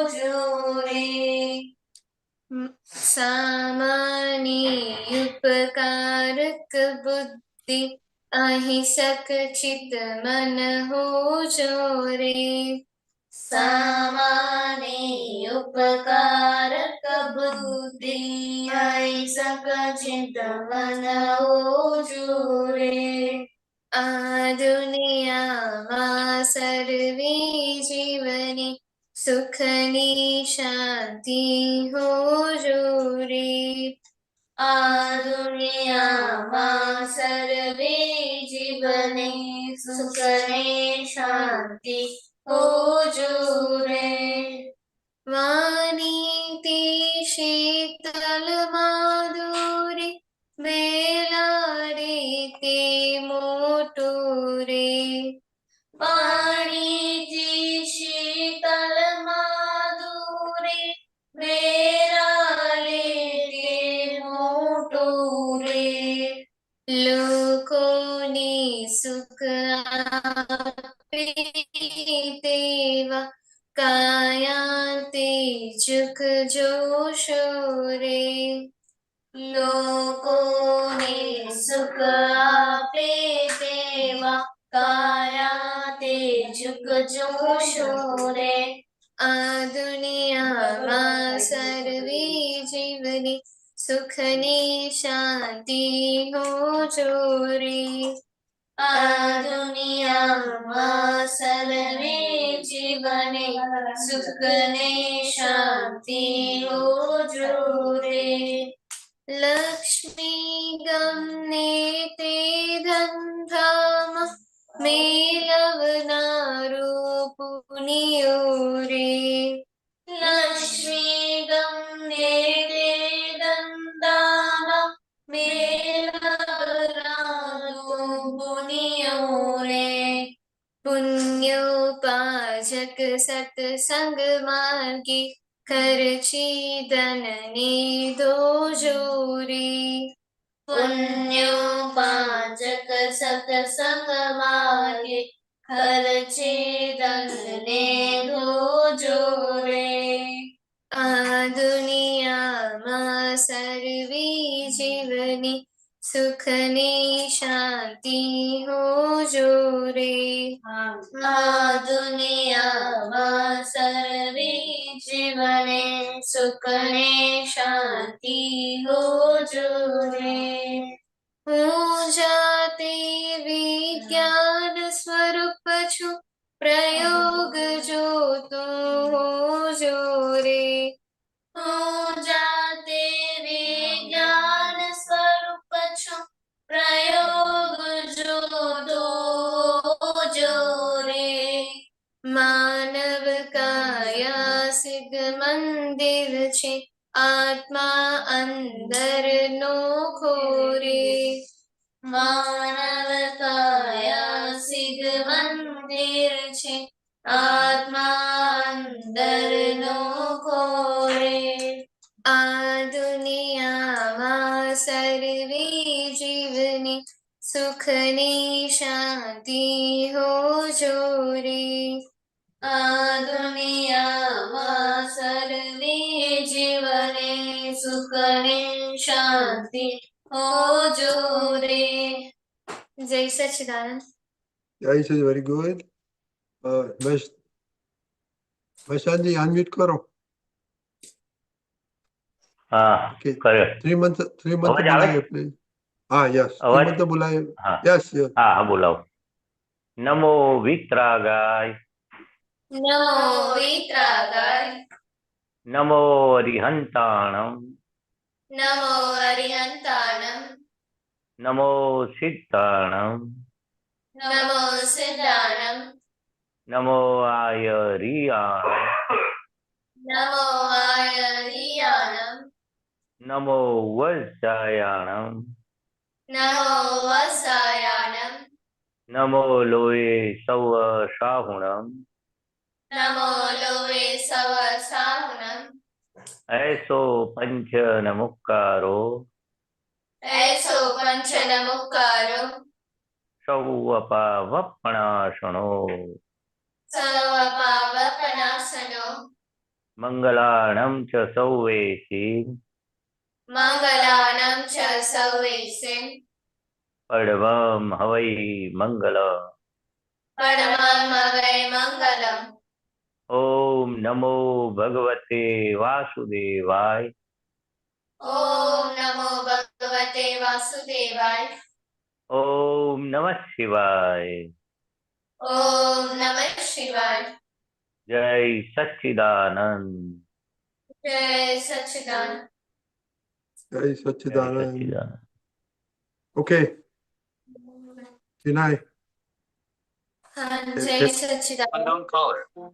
जोरे सामान्य उपकारक बुद्धि अहिंसक चित मन हो जोरे सामान्य उपकारक बुद्धि अहिंसक चित मन हो जोरे आ दुनियाમાં સર્વે જીવની સુખની શાંતિ હો જોરે આ દુનિયામાં સર્વે જીવની સુખની શાંતિ હો જોરે વાણી શીતલ માધુરી બેલા રે તે મોટો રે પાણીથી શીતલ માધુરી બેલા રે તે મોટો રે લોકોની સુખ આપે તેવા કાયાતે જુક જોશો રે લોકોને સુખ આપે તેવા કાયાતે જુક જોશો રે આ દુનિયામાં સર્વે જીવની સુખની શાંતિ હો જોરે આ દુનિયામાં સર્વે જીવને સુખને શાંતિ હો જોરે લક્ષ્મી ગમને તે ધંધામાં મેળવનારો પુનિયો રે લક્ષ્મી ગમને તે ધંધામાં મેળવનારો પુનિયો રે પુણ્યોપાજક સત્સંગ માર્ગી ખર્ચી ધનને દોજો રે પુણ્યોપાજક સત્સંગ માર્ગે ખર્ચી ધનને દોજો રે આ દુનિયામાં સર્વે જીવની સુખની શાંતિ હો જોરે આ દુનિયામાં સર્વે જીવને સુખને શાંતિ હો જોરે હું જાતે વિજ્ઞાન સ્વરૂપ છું પ્રયોગ જોતો હો જોરે હું જાતે વિજ્ઞાન સ્વરૂપ છું પ્રયોગ જોતો જોરે માનવ કાયા સિદ્ધ મંદિર છે આત્મા અંદર નો ખોરે માનવ કાયા સિદ્ધ મંદિર છે આત્મા અંદર નો ખોરે આ દુનિયામાં સર્વે જીવની સુખની શાંતિ હો જોરે આ દુનિયામાં સર્વે જીવને સુખની શાંતિ હો જોરે જય સચ્ચિદાનંદ જય સચિદાનંદ વેરી ગુડ વૈશાલજી અનમ્યુટ કરો હા કર્યો શ્રીમંત બોલાયો પ્લીઝ હા યસ શ્રીમંત બોલાયો યસ યસ હા બોલાવો નમો વિતરાગાય નમો વિતરાગાય નમો અરિહંતાણમ નમો અરિહંતાણમ નમો સિદ્ધાણમ નમો સિદ્ધાણમ નમો આયરિયાણમ નમો આયરિયાણમ નમો વજ્જાયાણમ નમો વસાયાણમ નમો લોય સૌ સાહુણમ નમો લોવે સવ સાહુણમ એસો પંચ નમુક્કારો એસો પંચ નમુક્કારો સૌ અપાવપણાસણો सर्वपापनाशनो मंगलाणं च सौवेशी मङ्गलानं च सर्वेषे परमं हवै मंगल। परमं वै मङ्गलम्। ओम नमो भगवते वासुदेवाय। ॐ नमो भगवते वासुदेवाय। ओम नमः शिवाय। ॐ नमः शिवाय। जय सच्चिदानंद। जय सच्चिदानंद। जय जय सच्चिदानंद। सच्चिदानंद। Okay, Vinay. हाँ, जय सच्चिदानंद।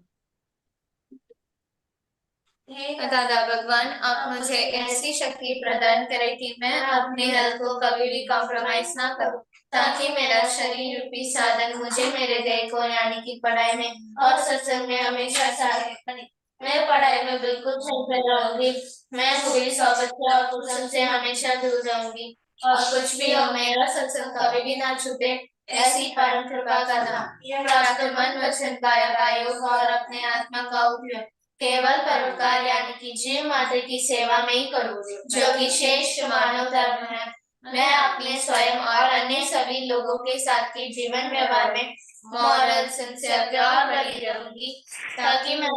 हे दादा भगवान, आप मुझे ऐसी शक्ति प्रदान करें कि मैं अपने हेल्थ को कभी भी कॉम्प्रोमाइज ना करूं, ताकि मेरा शरीर रूपी साधन मुझे मेरे देह को यानी कि पढ़ाई में और सत्संग में हमेशा सहायक बने। मैं पढ़ाई में बिल्कुल चलते रहूंगी। मैं बुरी सोबत से और कुसुम से हमेशा दूर रहूंगी, और कुछ भी हो मेरा सत्संग कभी भी ना छूटे, ऐसी परम कृपा करना। प्राप्त मन वचन काया का योग और अपने आत्मा का उपयोग केवल परोपकार यानी कि जीव मात्र की सेवा में ही करूं, जो कि श्रेष्ठ मानव धर्म है। मैं अपने स्वयं और अन्य सभी लोगों के साथ के जीवन व्यवहार में मॉरल सिंसियर और बनी रहूंगी, ताकि मैं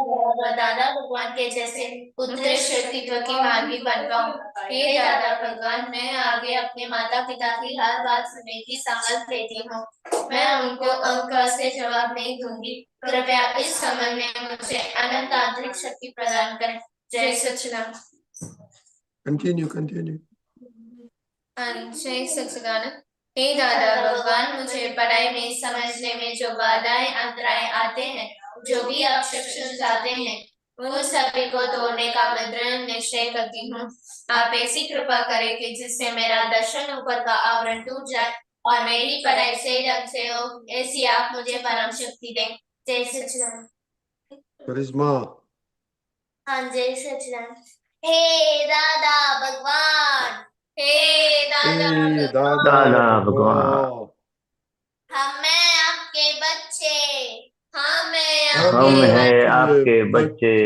दादा भगवान के जैसे उत्कृष्ट व्यक्तित्व की मार्गी बन पाऊं। हे दादा भगवान, मैं आगे अपने माता पिता की हर बात सुनने की संकल्प लेती हूँ। मैं उनको अंक से जवाब नहीं दूंगी। कृपया इस समय में मुझे अनंत आंतरिक शक्ति प्रदान करें। जय सच्चिदानंद। Continue. जय सच्चिदानंद। हे दादा भगवान, मुझे पढ़ाई में समझने में जो बाधाएं अंतराय आते हैं, जो भी ऑब्स्ट्रक्शंस आते हैं, उन सभी को तोड़ने का मैं दृढ़ निश्चय करती हूँ। आप ऐसी कृपा करें कि जिससे मेरा दर्शन ऊपर का आवरण टूट जाए और मेरी पढ़ाई सही ढंग से हो, ऐसी आप मुझे परम शक्ति दें। जय सच्चिदानंद। Charisma. हाँ, जय सच्चिदानंद। हे दादा भगवान, हे दादा Hey, भगवान, दादा Dada भगवान। Bhagwan. हमें आपके बच्चे, हमें हम आपके हैं आपके बच्चे,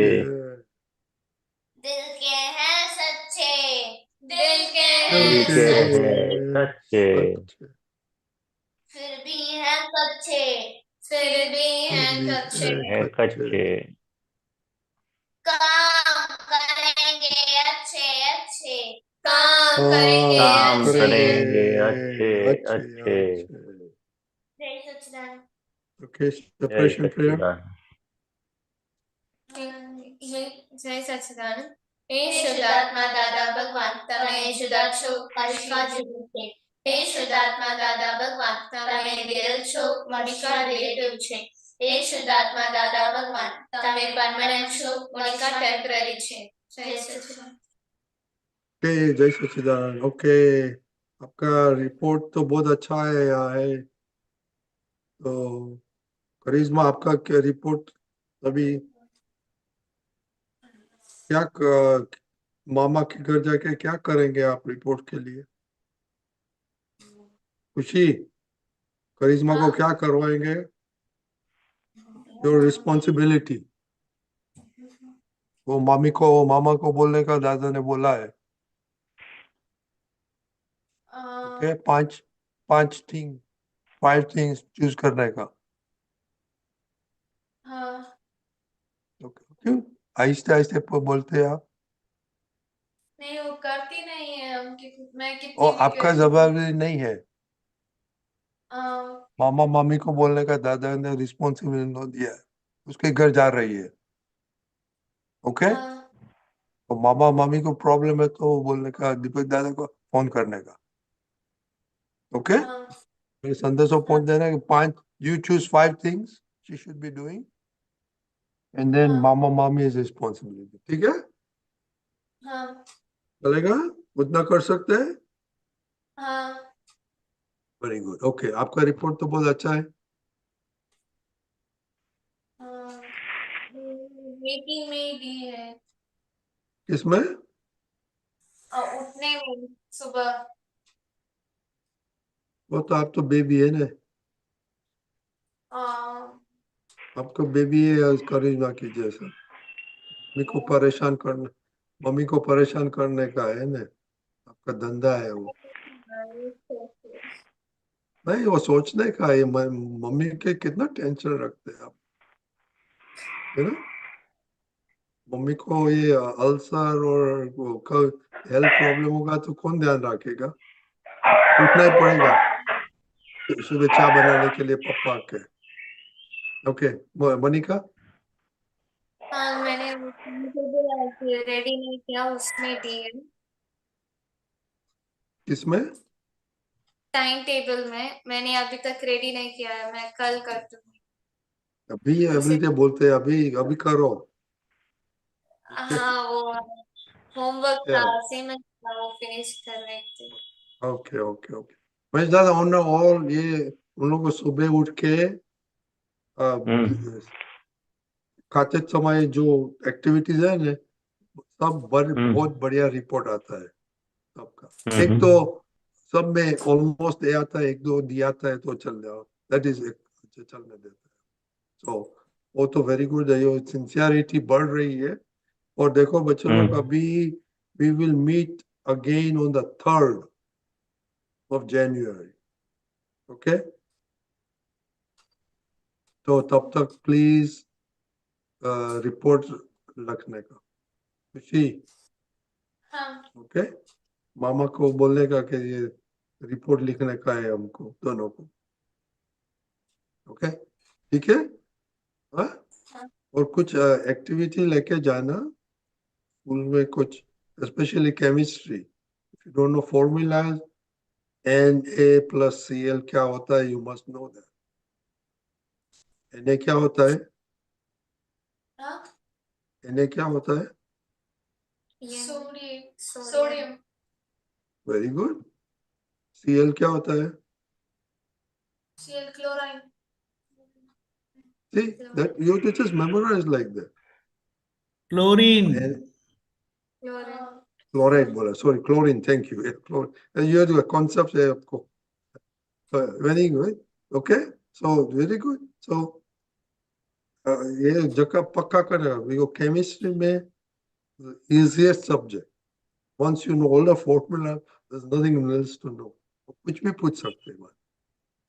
दिल के हैं सच्चे, दिल के दिल हैं के सच्चे, हैं सच्चे, फिर भी हैं कच्चे, फिर भी हैं कच्चे। हैं कच्चे। काम करेंगे अच्छे अच्छे, काम करेंगे काम अच्छे। करेंगे अच्छे अच्छे। जय सच्चिदानंद। Okay, जय separation prayer. सच्चिदानंद। जय सच्चिदानंद। हे शुद्धात्मा दादा भगवान, તમે જુદા છો મનિકા જુદી છે। हे શુદ્ધાત્મા દાદા ભગવાન, તમે રિયલ છો મનિકા રિલેટિવ છે। हे શુદ્ધાત્મા દાદા ભગવાન, તમે પરમાનન્ટ છો મનિકા ટેમ્પરરી છે। જય સચ્चिदानंद। Okay, जय सच्चिदानंद। Okay, आपका रिपोर्ट तो बहुत अच्छा है यहाँ है। तो करिश्मा, आपका क्या रिपोर्ट अभी क्या मामा के घर जाके क्या करेंगे आप रिपोर्ट के लिए? खुशी, करिश्मा को क्या करवाएंगे? Your responsibility. वो मामा को बोलने का दादा ने बोला है। ओके, फाइव थिंग्स चूज करने का। ओके, क्यों आहिस्ते आहिस्ते बोलते हैं आप? नहीं, वो करती नहीं है। मैं कितनी और भी आपका कहती हूँ। जवाबदारी नहीं है। हाँ, मामा मामी को बोलने का दादा ने रिस्पॉन्सिबिलिटी दिया है। उसके घर जा रही है। ओके, हाँ, तो मामा मामी को प्रॉब्लम है तो बोलने का दीपक दादा को फोन करने का। ओके, हाँ, मेरे संदेश को पहुंच देना कि you choose 5 things she should be doing and then हाँ, मामा मामी is responsibility। ठीक है, हाँ, चलेगा? उतना कर सकते हैं? हाँ, वेरी गुड। ओके, आपका रिपोर्ट तो बहुत अच्छा है। हाँ। मीटिंग में ही दी है। किसमें? उठने में सुबह। वो तो आप तो बेबी है ना। हाँ, आपका बेबी है करिश्मा की जैसा, मम्मी को परेशान करने का है ना, आपका धंधा है वो। नहीं, वो सोचने का है, मम्मी के कितना टेंशन रखते हैं आप, है ना। मम्मी को ये अल्सर और हेल्थ प्रॉब्लम होगा तो कौन ध्यान रखेगा, उठना ही पड़ेगा सुबह चाय बनाने के लिए पापा के। ओके मनिका, हाँ, मैंने रेडी नहीं किया, उसमें दी है किसमें? टाइम टेबल में। मैंने अभी तक रेडी नहीं किया है, मैं कल कर दूंगी। अभी अभी तो बोलते हैं अभी अभी करो। हाँ, वो होमवर्क था, Yeah. असाइनमेंट था, वो फिनिश करने थे। Okay okay okay. मैं ज्यादा और ये उन लोगों को सुबह उठ के खाते समय जो एक्टिविटीज है ना, सब बहुत बढ़िया रिपोर्ट आता है सबका। एक तो सब में ऑलमोस्ट ए आता है, एक दो दिया आता है तो चल जाओ, दैट इज चलने देता है। तो वो तो वेरी गुड है, ये सिंसियरिटी बढ़ रही है। और देखो बच्चों लोग, अभी we will meet again on the 3rd of January, okay. तो तब तक प्लीज रिपोर्ट रखने का, खुशी, हाँ, ओके। मामा को बोलने का कि ये रिपोर्ट लिखने का है हमको दोनों को, ओके, ठीक है। हाँ? हाँ। और कुछ एक्टिविटी लेके जाना स्कूल में, कुछ specially chemistry. If you don't know formulas Na+Cl क्या होता है, you must know that. Na क्या होता है? हाँ? Na क्या होता है? सोडियम। Very good. Cl क्या होता है? Cl chloride. See that you to just memorize like that. Chlorine. And chloride. chloride बोला, sorry, chlorine, thank you. Yeah, chlorine. You have the concepts है आपको, very good. Okay, so very good. So ये जगह पक्का करेगा, वो chemistry में easiest subject. Once you know all the formula, there's nothing else to know. कुछ भी पूछ सकते हैं,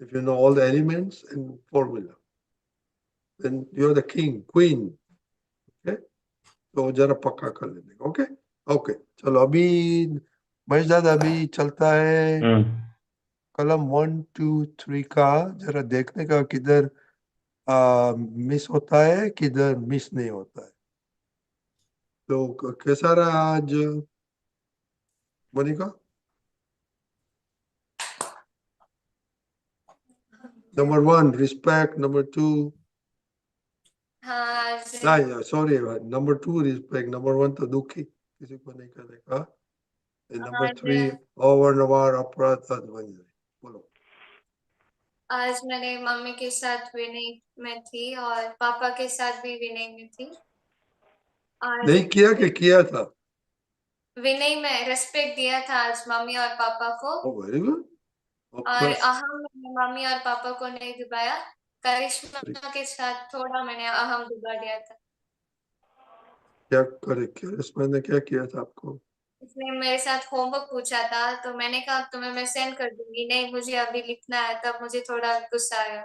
if you know all the elements and formula, then you're the king, queen. Okay, तो जरा पक्का कर लेने। ओके ओके, चलो अभी महेश दादा अभी चलता है कलम 1 2 3 का, जरा देखने का किधर मिस होता है किधर मिस नहीं होता है। तो कैसा रहा आज मोनिका? नंबर 1 रिस्पेक्ट, नंबर 2 हाँ, सॉरी, नंबर 2 रिस्पेक्ट, नंबर 1 तो दुखी, किसी को नहीं करने का, नंबर 3 अवारनवार अपराध बोलो। आज मैंने मम्मी के साथ विनय में थी और पापा के साथ भी विनय में थी। आज नहीं किया कि किया था? विनय में रेस्पेक्ट दिया था आज मम्मी और पापा को। Very good. और अहम मैंने मम्मी और पापा को नहीं दुबाया। करिश्मा के साथ थोड़ा मैंने अहम दुबा दिया था। क्या करे, क्या इसमें ने क्या किया था आपको? उसने मेरे साथ होमवर्क पूछा था तो मैंने कहा तुम्हें मैं सेंड कर दूंगी, नहीं मुझे अभी लिखना है, तब मुझे थोड़ा गुस्सा आया।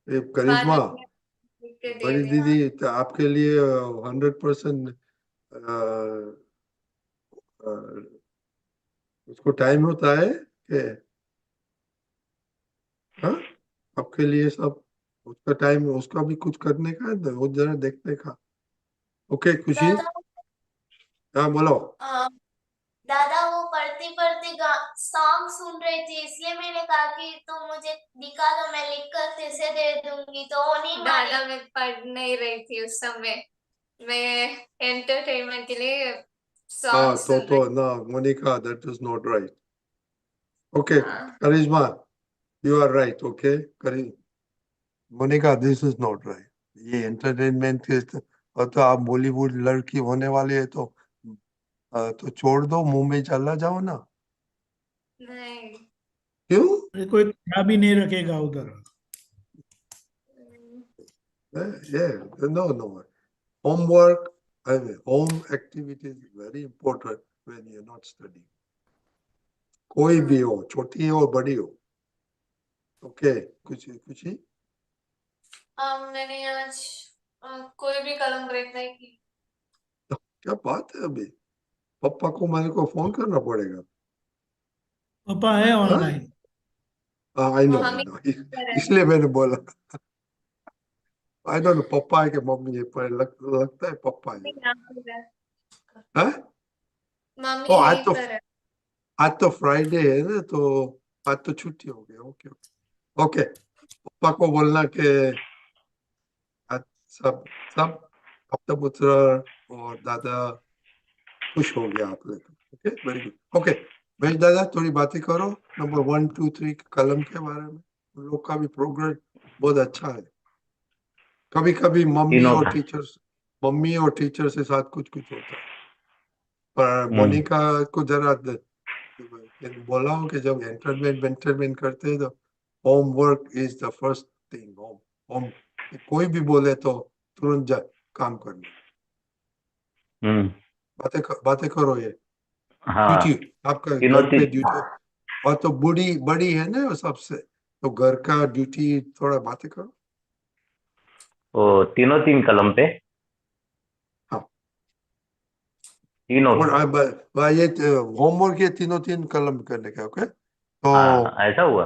बाद करिश्मा, में लिख के दे बड़ी दिया। दीदी तो आपके लिए 100% उसको टाइम होता है कि हाँ, आपके लिए सब उसका टाइम, उसका भी कुछ करने का है, वो जरा देखने का। ओके खुशी, दादा, हाँ बोलो। दादा वो पढ़ती पढ़ती सॉन्ग सुन रही थी, इसलिए मैंने कहा कि तुम मुझे दिखा दो, मैं लिख कर फिर से दे दूंगी, तो वो नहीं मानी। दादा मैं पढ़ नहीं रही थी उस समय, मैं एंटरटेनमेंट के लिए हाँ सॉन्ग सुन रही तो ना Monika, that is not right. Okay हाँ। Karishma, you are right. Okay करी Monika, this is not right. ये एंटरटेनमेंट के और तो आप बॉलीवुड लड़की होने वाली है तो छोड़ दो, मुंबई चला जाओ ना। नहीं, क्यों? अरे कोई खड़ा भी नहीं रखेगा उधर। No. Homework, I mean, home activity is very important when you're not studying. कोई भी हो, छोटी हो बड़ी हो. Okay, कुछ ही? मैंने आज कोई भी कलम ब्रेक नहीं की। क्या बात है अभी? पापा को मेरे को फोन करना पड़ेगा. पापा है ऑनलाइन। I know. हम ही कर रहे हैं। इसलिए मैंने बोला. I don't know पापा है कि मम्मी है, पर लगता है पापा है. नहीं, आप कर रहे हैं। हाँ? मम्मी ओ, यही पर है। आज तो फ्राइडे है ना, तो आज तो छुट्टी हो गया. ओके. पापा को बोलना कि आज सब अपना पुत्र और दादा खुश हो गया आप लोग. Okay, very good. Okay, Mahesh दादा थोड़ी बातें करो नंबर 1, 2, 3 कलम के बारे में. उन लोग का भी प्रोग्रेस बहुत अच्छा है. कभी कभी मम्मी तीनों और का। टीचर से साथ कुछ होता है. पर हम्म। मोनिका को जरा बोला हो कि जब एंटरटेनमेंट करते हैं तो homework is the first thing. Home कोई भी बोले तो तुरंत जा काम करना. हम्म। बातें करो. ये हाँ, ड्यूटी आपका तीनों घर पे ड्यूटी. और तो बड़ी है ना वो सबसे, तो घर का ड्यूटी थोड़ा बातें करो. वो तीनों 3 कलम पे, हाँ. तीनों। और ये होमवर्क ये तीन कलम करने का. ओके, तो हाँ, ऐसा हुआ।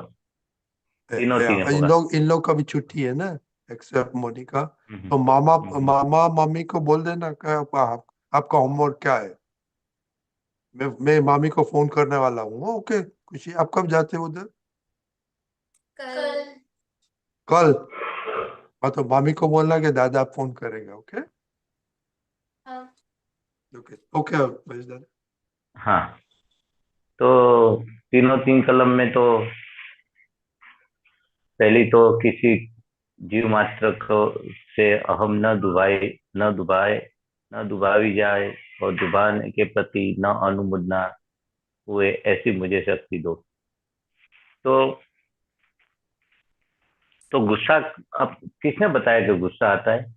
तीनों 3 होगा। इन लोग का भी छुट्टी है ना, एक्सेप्ट मोनिका. हम्म, तो हम्म। मामा मम्मी को बोल देना कि आपका होमवर्क क्या है. मैं मामी को फोन करने वाला हूँ. ओके, खुशी आप कब जाते हो उधर? कल। कल. हाँ, तो मामी को बोलना कि दादा आप फोन करेगा. ओके. हाँ। ओके. ओके महेश दादा. हाँ, तो तीनों 3 कलम में तो पहली तो किसी जीव मात्र को से अहम न दुभावी जाए, और दुभाने के प्रति न अनुमुदना हुए, ऐसी मुझे शक्ति दो। तो गुस्सा, अब किसने बताया कि गुस्सा आता है?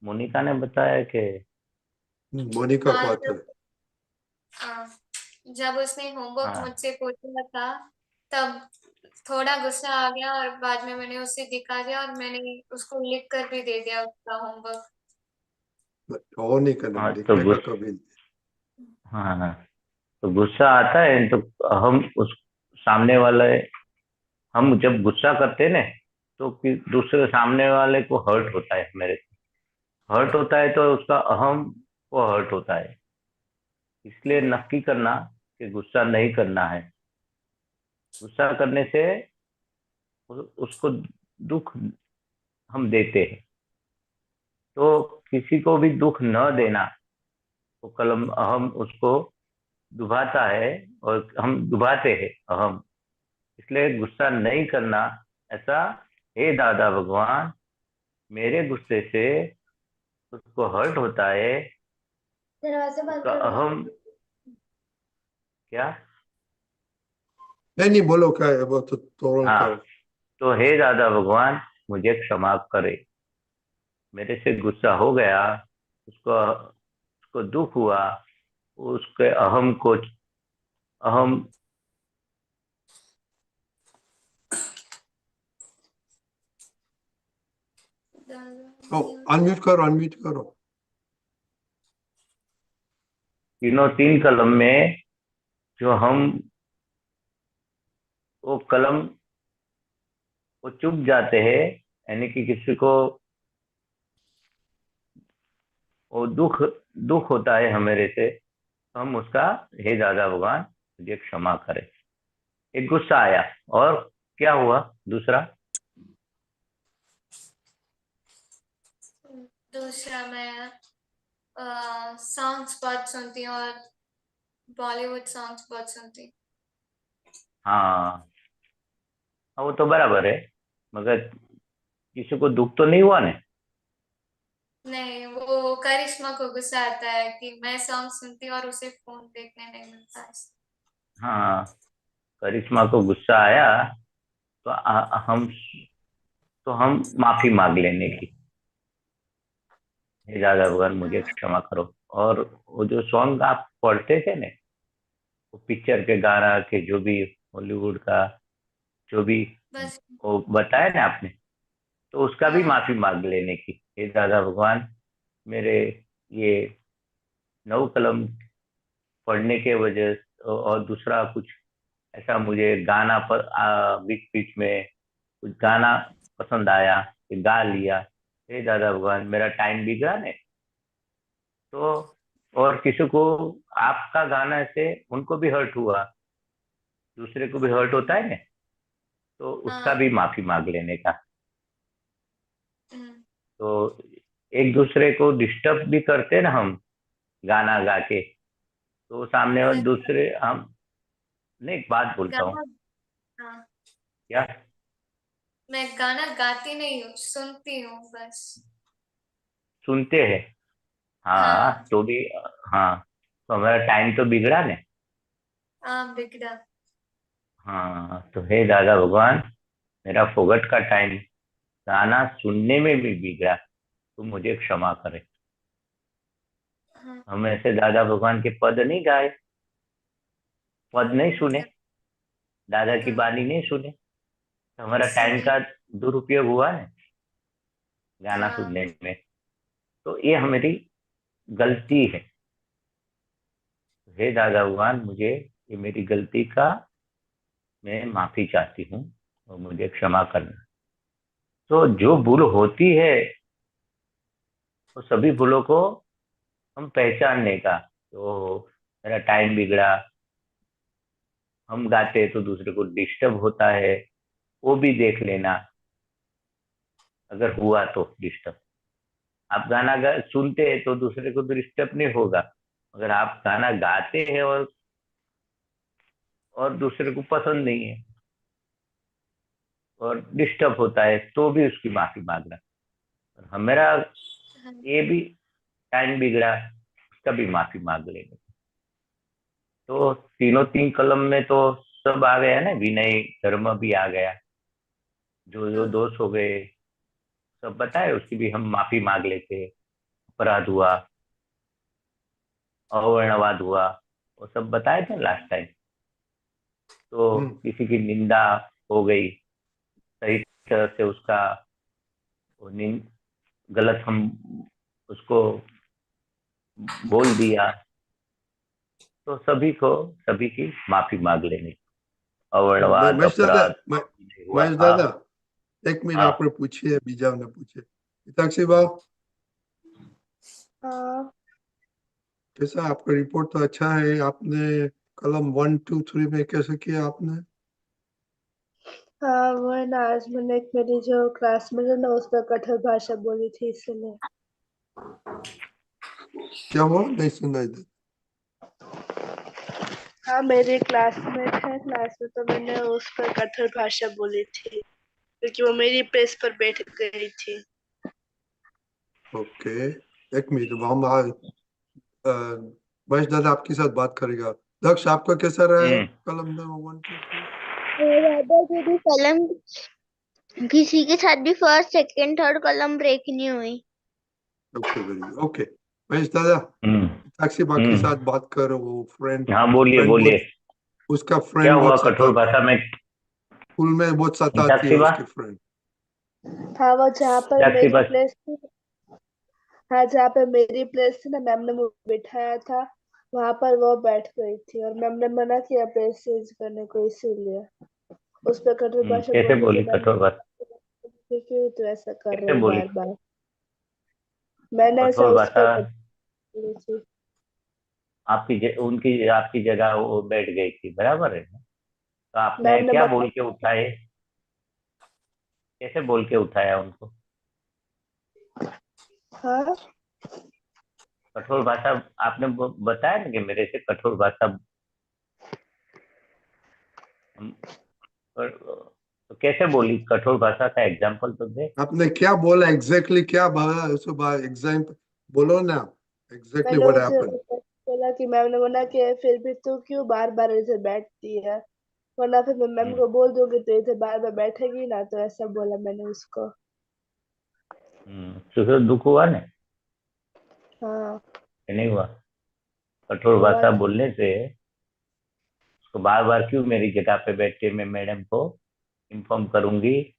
मोनिका ने बताया कि मोनिका को हाँ, आता है. जब उसने होमवर्क हाँ, मुझसे पूछा था तब थोड़ा गुस्सा आ गया और बाद में मैंने उसे दिखा दिया और मैंने उसको लिख कर भी दे दिया उसका होमवर्क। और नहीं करना, हाँ, तो लिखने का कभी नहीं. हाँ, हाँ, तो गुस्सा आता है तो हम उस सामने वाले, हम जब गुस्सा करते हैं ना, तो दूसरे सामने वाले को हर्ट होता है, मेरे से हर्ट होता है, तो उसका अहम को हर्ट होता है। इसलिए नक्की करना कि गुस्सा नहीं करना है। गुस्सा करने से उसको दुख हम देते हैं। तो किसी को भी दुख न देना, तो कलम अहम उसको दुभाता है, और हम दुभाते हैं अहम। इसलिए गुस्सा नहीं करना। ऐसा, हे दादा भगवान, मेरे गुस्से से उसको हर्ट होता है, दरवाजा बंद उसका कर दो। अहम क्या। नहीं बोलो क्या है वो, तो तुरंत हाँ, करो. तो हे दादा भगवान, मुझे क्षमा करे। मेरे से गुस्सा हो गया, उसको उसको दुख हुआ, उसके अहम को, अहम तो अनम्यूट करो. तीनों 3 कलम में जो हम वो कलम वो चुप जाते हैं, यानी कि किसी को वो दुख होता है हमारे से, तो हम उसका, हे दादा भगवान मुझे क्षमा करे। एक गुस्सा आया, और क्या हुआ दूसरा? दूसरा मैं सॉन्ग्स बहुत सुनती हूँ और बॉलीवुड सॉन्ग्स बहुत सुनती हूँ। हाँ, वो तो बराबर है, मगर किसी को दुख तो नहीं हुआ ने? नहीं, वो करिश्मा को गुस्सा आता है कि मैं सॉन्ग सुनती हूँ और उसे फोन देखने नहीं मिलता है। हाँ, करिश्मा को गुस्सा आया, तो हम माफी मांग लेने की, हे दादा भगवान मुझे क्षमा करो। और वो जो सॉन्ग आप पढ़ते थे ना, वो पिक्चर के गाना के जो भी हॉलीवुड का जो भी बस वो बताया ना आपने, तो उसका भी हाँ माफी मांग लेने की। हे दादा भगवान, मेरे ये नौ कलम पढ़ने के वजह और दूसरा कुछ ऐसा मुझे गाना पर बीच बीच में कुछ गाना पसंद आया, कि गा लिया। हे दादा भगवान मेरा टाइम बिगड़ा ने, तो और किसी को आपका गाना से उनको भी हर्ट हुआ, दूसरे को भी हर्ट होता है ना, तो उसका हाँ भी माफी मांग लेने का। हम्म, तो एक दूसरे को डिस्टर्ब भी करते ना हम गाना गा के, तो सामने वाले मैं दूसरे हम नहीं, एक बात बोलता हूँ गाना हाँ क्या, मैं गाना गाती नहीं हूँ, सुनती हूँ बस। सुनते हैं। हाँ हाँ तो भी, हाँ तो हमारा टाइम तो बिगड़ा ने। हाँ बिगड़ा। हाँ तो हे दादा भगवान, मेरा फोगट का टाइम गाना सुनने में भी बिगड़ा, तो मुझे क्षमा करे। हाँ हम ऐसे दादा भगवान के पद नहीं गाए, पद नहीं सुने, दादा की हाँ बानी नहीं सुने, तो हमारा टाइम सुने का दुरुपयोग हुआ है गाना हाँ सुनने में। तो ये हमारी गलती है। हे दादा भगवान, मुझे ये मेरी गलती का मैं माफी चाहती हूँ, और मुझे क्षमा करना। तो जो भूल होती है, वो सभी भूलों को हम पहचानने का, तो मेरा टाइम बिगड़ा, हम गाते हैं तो दूसरे को डिस्टर्ब होता है, वो भी देख लेना, अगर हुआ तो डिस्टर्ब। आप गाना सुनते हैं तो दूसरे को डिस्टर्ब नहीं होगा। अगर आप गाना गाते हैं और दूसरे को पसंद नहीं है और डिस्टर्ब होता है, तो भी उसकी माफी मांगना। और हमारा हाँ ये भी टाइम बिगड़ा, उसका भी माफी मांग लेंगे। तो तीनों तीन कलम में तो सब आ गया ना, विनय धर्म भी आ गया, जो जो हाँ दोष हो गए सब बताए, उसकी भी हम माफी मांग लेते। अपराध हुआ, अवर्णवाद हुआ, वो सब बताए थे लास्ट टाइम। तो हम्म किसी की निंदा हो गई, सही तरह से उसका वो गलत हम उसको बोल दिया, तो सभी को सभी की माफी मांग लेनी। अवर्णवाद महेश दादा अपराध नहीं हुआ। महेश हाँ दादा एक मिनट हाँ। आपने पूछिए बीजा ने पूछे हिताक्षी बा हाँ कैसा आपका रिपोर्ट तो अच्छा है आपने कलम 1 2 3 में कैसे किया आपने हाँ, वो है ना, आज मैंने एक मेरी जो क्लासमेट है ना उस पर कठोर भाषा बोली थी इसलिए। क्या हुआ नहीं सुना इधर हाँ, मेरी क्लासमेट है, क्लास में, तो मैंने उस पर कठोर भाषा बोली थी क्योंकि वो मेरी प्लेस पर बैठ गई थी। ओके एक मिनट हम अ, महेश दादा आपके साथ बात करेगा दक्ष आपका कैसा रहा है हम्म। कलम नंबर 1 2 3 दादा दीदी कलम किसी के साथ भी फर्स्ट सेकंड थर्ड कलम ब्रेक नहीं हुई। ओके वेरी ओके महेश दादा हम्म। साक्षी बा के साथ हम्म। बात करो वो फ्रेंड हाँ बोलिए फ्रेंड बोलिए। बहुत उसका क्या फ्रेंड हुआ बहुत कठोर सताती भाषा में? स्कूल में बहुत सताती है मीनाक्षी बा, उसके फ्रेंड हाँ, वो जहाँ पर मीनाक्षी मेरी बा। प्लेस थी, हाँ जहाँ पर मेरी प्लेस थी ना, मैम ने मुझे बिठाया था, वहां पर वो बैठ गई थी और मैम ने मना किया प्लेस चेंज करने को, इसीलिए उस पर कठोर भाषा कैसे बोलने की बोली मैम ने कठोर भाषा? कि क्यों तू ऐसा कर कैसे रही बोली बार बार। मैंने ऐसा कठोर उस भाषा? पर बोली थी। उनकी आपकी जगह वो बैठ गई थी, बराबर है ना? तो आपने मैम ने क्या मना बोल के उठाए, कैसे बोल के उठाया उनको? हाँ कठोर भाषा आपने बताया ना कि मेरे से कठोर भाषा तो कैसे बोली कठोर भाषा का एग्जाम्पल तो दे। आपने क्या बोला एग्जैक्टली क्या बोला उसको एग्जाम्पल बोलो ना एग्जैक्टली मैंने व्हाट उसे हैपेंड बोला कि मैम ने मना किया है, फिर भी तू क्यों बार बार इधर बैठती है, वरना फिर मैं मैम को बोल दूंगी तो इधर बार बार बैठेगी ना, तो ऐसा बोला मैंने उसको। तो फिर दुख हुआ ना? ये नहीं हुआ? कठोर भाषा बोलने से उसको बार बार क्यों मेरी जगह पे बैठ के मैं मैडम को इन्फॉर्म करूंगी,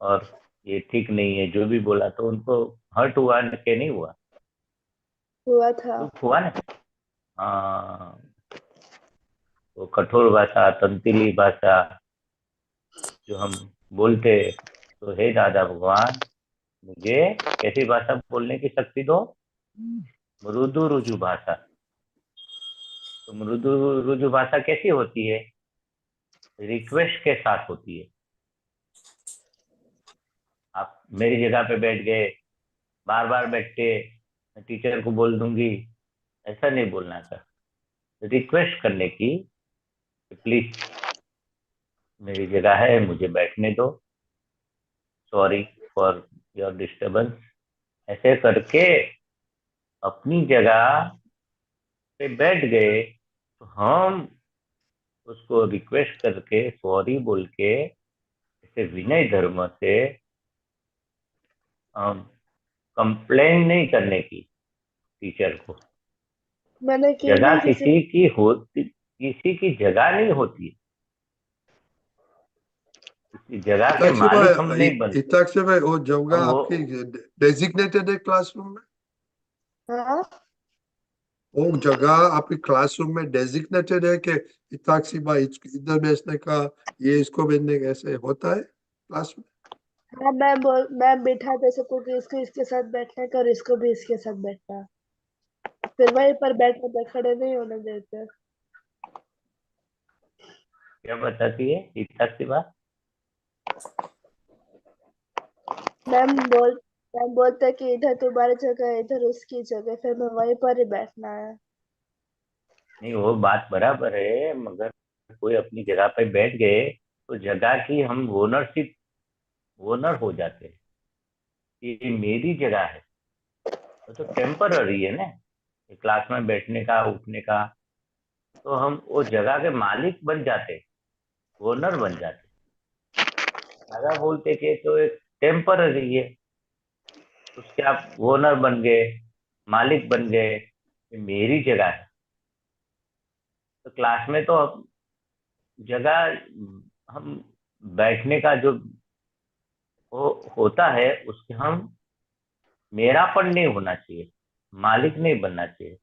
और ये ठीक नहीं है जो भी बोला, तो उनको हर्ट हुआ न के नहीं हुआ? हुआ था। दुख हुआ ना? हाँ, वो कठोर भाषा, तंतीली भाषा जो हम बोलते, तो हे दादा भगवान, मुझे कैसी भाषा बोलने की शक्ति दो? मृदु रुजु भाषा। तो मृदु रुजु भाषा कैसी होती है? रिक्वेस्ट के साथ होती है। आप मेरी जगह पे बैठ गए, बार बार बैठ के मैं टीचर को बोल दूंगी, ऐसा नहीं बोलना था। रिक्वेस्ट करने की, प्लीज मेरी जगह है, मुझे बैठने दो, सॉरी फॉर योर डिस्टरबेंस, ऐसे करके अपनी जगह पे बैठ गए, तो हम उसको रिक्वेस्ट करके सॉरी बोल के ऐसे विनय धर्म से कंप्लेन नहीं करने की टीचर को। मैंने की जगह नहीं किसी किसी की होती, किसी की जगह नहीं होती है, किसी जगह के इताक्षी मालिक हम भाई, नहीं बनते। इताक्षी भाई, वो जगह हम वो आपकी डेजिग्नेटेड है क्लासरूम में? हाँ वो जगह आपकी क्लासरूम में डेजिग्नेटेड है कि इताक्षी भाई इधर बैठने का, ये इसको बैठने का, ऐसे होता है क्लास में? हाँ, मैम बिठा दे सबको कि इसको इसके साथ बैठने का और इसको भी इसके साथ बैठना, फिर वहीं पर बैठने पे खड़े नहीं होने देते। क्या बताती है इताक्षी बात? मैम बोलते हैं कि इधर तुम्हारी जगह है, इधर उसकी जगह, फिर मैं वहीं पर ही बैठना है। नहीं, वो बात बराबर है, मगर कोई अपनी जगह पे बैठ गए तो जगह की हम ओनरशिप, ओनर हो जाते हैं। ये मेरी जगह है, वो तो टेम्पररी है ना, ये क्लास में बैठने का, उठने का, तो हम वो जगह के मालिक बन जाते, ओनर बन जाते। दादा बोलते कि तो एक टेम्पररी है, उसके आप ओनर बन गए, मालिक बन गए, ये मेरी जगह है। तो क्लास में तो अब जगह, हम बैठने का जो वो होता है, उसके हम मेरापन नहीं होना चाहिए, मालिक नहीं बनना चाहिए।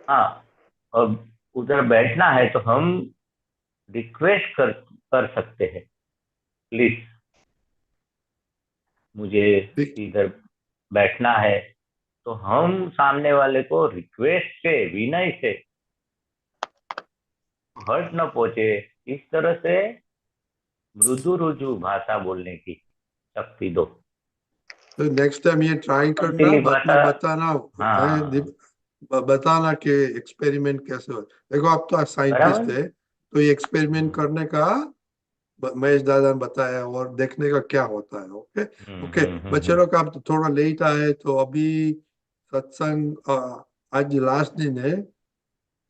हाँ, और उधर बैठना है तो हम रिक्वेस्ट कर सकते हैं, प्लीज मुझे इधर बैठना है, तो हम सामने वाले को रिक्वेस्ट से, विनय से, हर्ट न पहुंचे, इस तरह से मृदु रुजु भाषा बोलने की शक्ति दो। तो नेक्स्ट टाइम ये ट्राई करना, तंतीली बाद में भाषा। बताना, हाँ, बताना कि एक्सपेरिमेंट कैसे हो। देखो आप तो साइंटिस्ट बराबर। है, तो ये एक्सपेरिमेंट करने का महेश दादा ने बताया और देखने का क्या होता है। ओके ओके बच्चे लोग, आप तो थोड़ा लेट आए, तो अभी सत्संग आज लास्ट दिन है,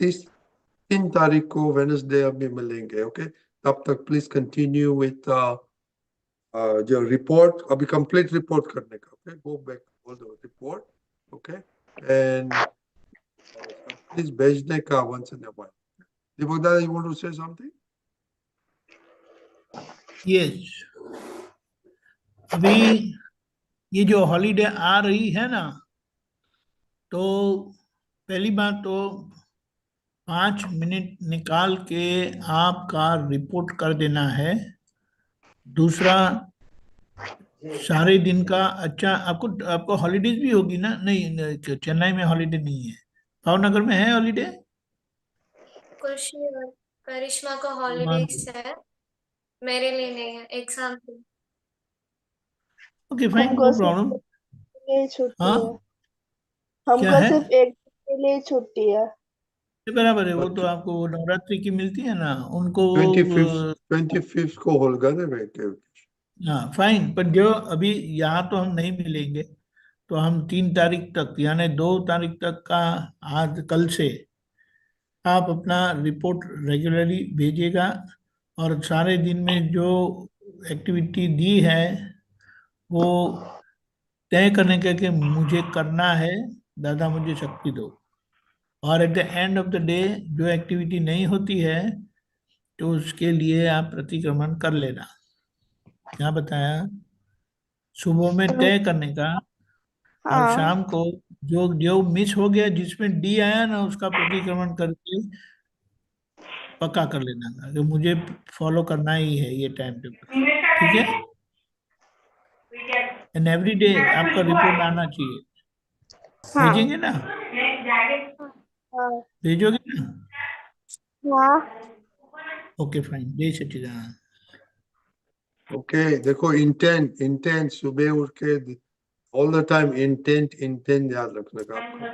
3 तारीख को वेनसडे अभी मिलेंगे। ओके, तब तक प्लीज कंटिन्यू विथ जो रिपोर्ट, अभी कंप्लीट रिपोर्ट करने का। Okay, go back all the report. Okay, and please भेजने का once in a while. Deepak दादा, you want to say something? Yes, अभी ये जो हॉलीडे आ रही है ना, तो पहली बात तो 5 मिनट निकाल के आपका रिपोर्ट कर देना है। दूसरा, सारे दिन का, अच्छा आपको आपको हॉलीडेज भी होगी ना? नहीं, चेन्नई में हॉलीडे नहीं है, भावनगर में है हॉलीडे। कुछ करिश्मा को हॉलीडेज है, मेरे लिए नहीं है, एग्जाम की। ओके फाइन, हमको नो सिर्फ प्रॉब्लम। यही छुट्टी हाँ, है, क्या हमको है? सिर्फ एक दिन के लिए छुट्टी है। ये बराबर है, वो तो अच्छा, आपको वो नवरात्रि की मिलती है ना, उनको 25th 25th को होगा ना बेटे? हाँ फाइन, पर जो अभी यहाँ तो हम नहीं मिलेंगे, तो हम 3 तारीख तक, यानी 2 तारीख तक का, आज कल से आप अपना रिपोर्ट रेगुलरली भेजिएगा, और सारे दिन में जो एक्टिविटी दी है वो तय करने के कि मुझे करना है, दादा मुझे शक्ति दो। और at the end of the day जो एक्टिविटी नहीं होती है तो उसके लिए आप प्रतिक्रमण कर लेना। क्या बताया? सुबह में तय करने का और हाँ शाम को जो जो मिस हो गया जिसमें डी आया ना उसका प्रतिक्रमण करके पक्का कर लेना था कि मुझे फॉलो करना ही है ये टाइम टेबल। ठीक है? एंड एवरी डे आपका रिपोर्ट आना चाहिए। हाँ भेजेंगे ना? हाँ भेजोगे ना? हाँ ओके फाइन। जय सच्चिदानंद। ओके देखो इंटेंट इंटेंट सुबह उठ के all the time intent intent याद रखने का आपको।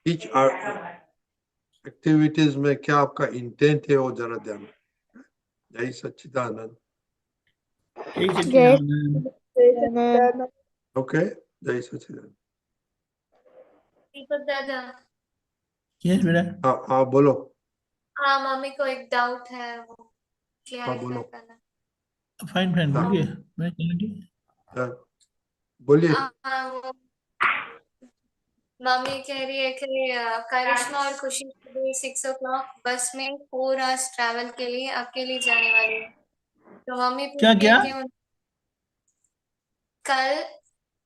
ईच एक्टिविटीज में क्या आपका इंटेंट है वो जरा ध्यान। जय सच्चिदानंद। जय जय सच्चिदानंद। सच्चिदानंद। ओके जय सच्चिदानंद। दीपक दादा, यस बेटा। हाँ बोलो। हाँ मम्मी को एक डाउट है, वो हाँ क्लियरिफाई बोलो। करना। फाइन फाइन हाँ, बोलिए। मैं समझी। हाँ, बोलिए। वो मम्मी कह रही है कि करिश्मा और खुशी सुबह 6 o'clock बस में 4 hours ट्रैवल के लिए अकेली जाने वाली है। तो मम्मी पूछ क्या रही है क्या? कि कल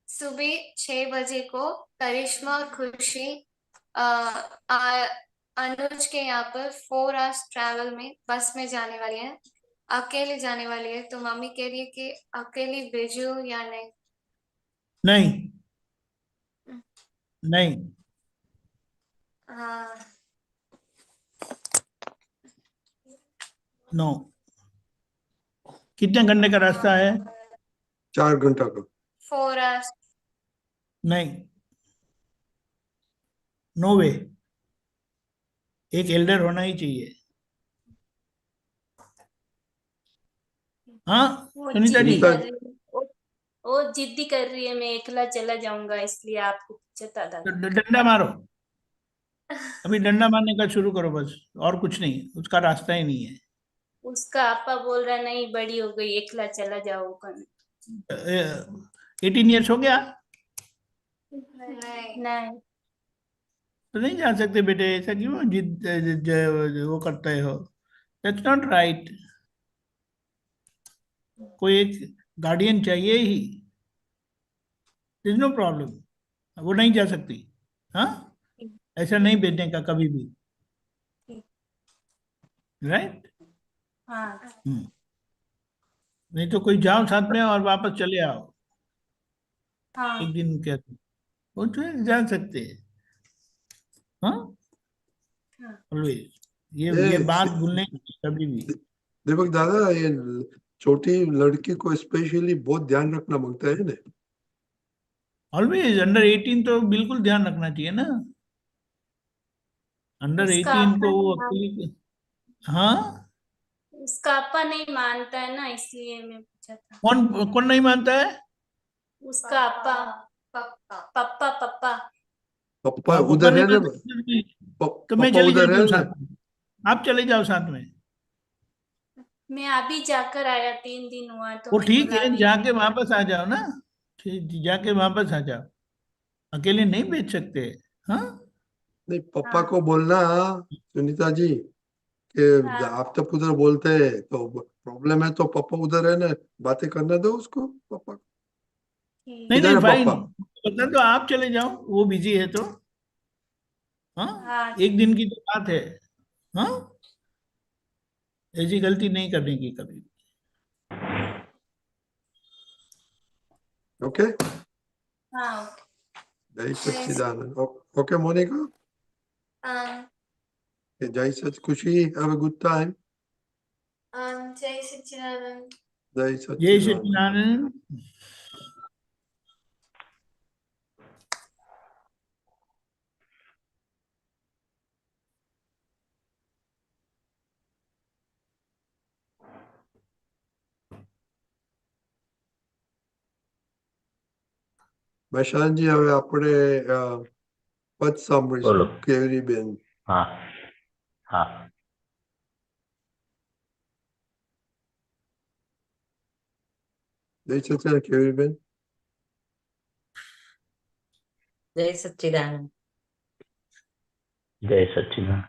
सुबह 6 बजे को करिश्मा और खुशी अनुज के यहाँ पर 4 hours ट्रैवल में बस में जाने वाली है, अकेले जाने वाली है। तो मम्मी कह रही है कि अकेली भेजू या नहीं। नहीं नहीं। हाँ नो। कितने घंटे का रास्ता है? 4 घंटा का। 4 hours। नहीं। नो वे। एक एल्डर होना ही चाहिए। हाँ वो सुनीता जी। जिद्दी सुनीता कर रही है, वो जिद्दी कर रही है, मैं अकेला चला जाऊंगा, इसलिए आपको पूछा था। तो डंडा मारो। अभी डंडा मारने का शुरू करो बस। और कुछ नहीं, उसका रास्ता ही नहीं है। उसका आपा बोल रहा नहीं, बड़ी हो गई, अकेला चला जाओगा। 18 ईयर्स हो गया नहीं। नहीं, तो नहीं जा सकते बेटे। ऐसा क्यों जिद वो करते हो? That's not right. कोई एक गार्डियन चाहिए ही। No problem. वो नहीं जा सकती। हाँ, ऐसा नहीं भेजने का कभी भी। राइट। हाँ नहीं तो कोई जाओ साथ में और वापस चले आओ हाँ एक दिन क्या। वो तो जा सकते हैं। हाँ हाँ। ऑलवेज। ये ये बात भूलने की कभी भी। दीपक दादा ये छोटी लड़की को स्पेशली बहुत ध्यान रखना मांगता है ना। ऑलवेज अंडर 18 तो बिल्कुल ध्यान रखना चाहिए ना। अंडर उसका 18 आपा को नहीं वो मान अकेले। हाँ। उसका आपा नहीं मानता है ना, इसलिए मैं पूछा था। कौन कौन नहीं मानता है? उसका आपा, पप्पा। पप्पा पप्पा। पप्पा पापा उधर नहीं है ना। मानता तो मैं पापा चली उधर जाती है हूँ ना। साथ में। आप चले जाओ साथ में। मैं अभी जाकर आया, 3 दिन हुआ, तो वो मैं ठीक बुला है, नहीं जाके वापस आ जाओ ना। जाके वापस आ जाओ। अकेले नहीं भेज सकते। हाँ। नहीं पापा हाँ को बोलना सुनीता जी कि हाँ आप तब उधर बोलते हैं तो प्रॉब्लम है तो पापा उधर है ना। बातें करने दो उसको पापा को। ठीक। नहीं किधर नहीं है फाइन। पापा। पता तो आप चले जाओ, वो बिजी है तो। हाँ, हाँ एक दिन की तो बात है। हाँ, ऐसी गलती नहीं करने की कभी। ओके हाँ। जय सच्चिदानंद। ओके मोनिका। Um, जय सच खुशी हैव अ गुड टाइम। जय सच्चिदानंद। जय जय सच्चिदानंद। सच्चिदानंद। મહેશાન જી હવે આપણે પદ સાંભળીશું બોલો. કેવરીબેન. हाँ हाँ. જય સચ્ચિદાનંદ કેવરીબેન. जय सच्चिदानंद। જય સચ્ચિદાનંદ.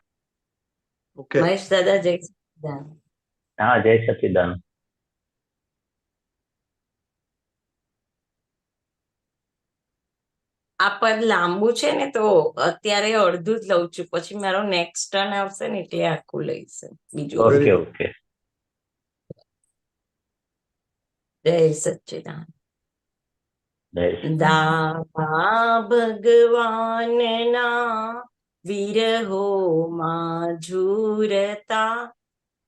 ઓકે મહેશ દાદા જય સચ્ચિદાનંદ. હા, જય સચ્ચિદાનંદ. આ પદ લાંબુ છે ને, તો અત્યારે અડધું જ લઉં છું, પછી મારો નેક્સ્ટ ટર્ન આવશે ને એટલે આખું લઈશ બીજું. Very okay good. ઓકે. જય સચ્ચિદાનંદ. જય સચ્ચિદાનંદ. દાદા ભગવાનના વિરહોમાં ઝૂરતા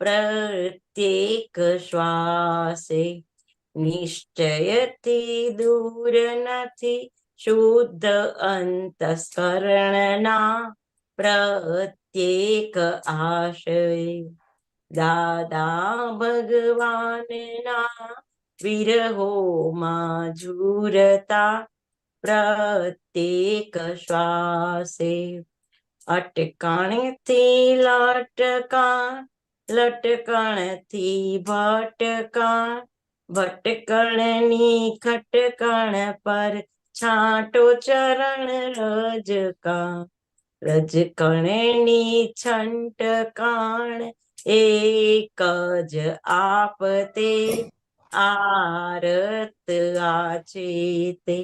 પ્રત્યેક શ્વાસે નિશ્ચયથી દૂર નથી શુદ્ધ અંતસ્કરણના પ્રત્યેક આશય. દાદા ભગવાનના વિરહોમાં ઝૂરતા પ્રત્યેક શ્વાસે અટકણથી લટકણ, લટકણથી ભટકણ, ભટકણની ખટકણ પર છાંટો ચરણ રજકણ, રજકણની છંટકણ એક જ આપતે આરત આચેતે.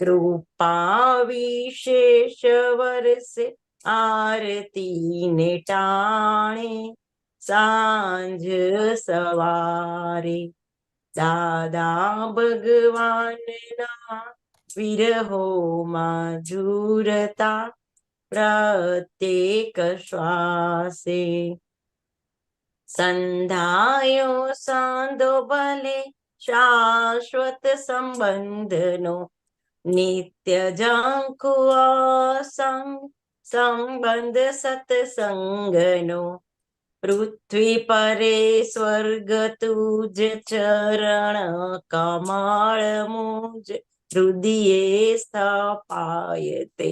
કૃપા વિશેષ વરસે આરતીને ટાણે સાંજ સવારે. દાદા ભગવાનના વિરહોમાં ઝૂરતા પ્રત્યેક શ્વાસે સંધાયો સાંધો ભલે શાશ્વત સંબંધનો નિત્ય ઝાંખુ અસંગ સંબંધ સત્સંગનો. પૃથ્વી પરે સ્વર્ગ તુજ ચરણ કમળ મુજ હૃદયે સ્થાપાયતે.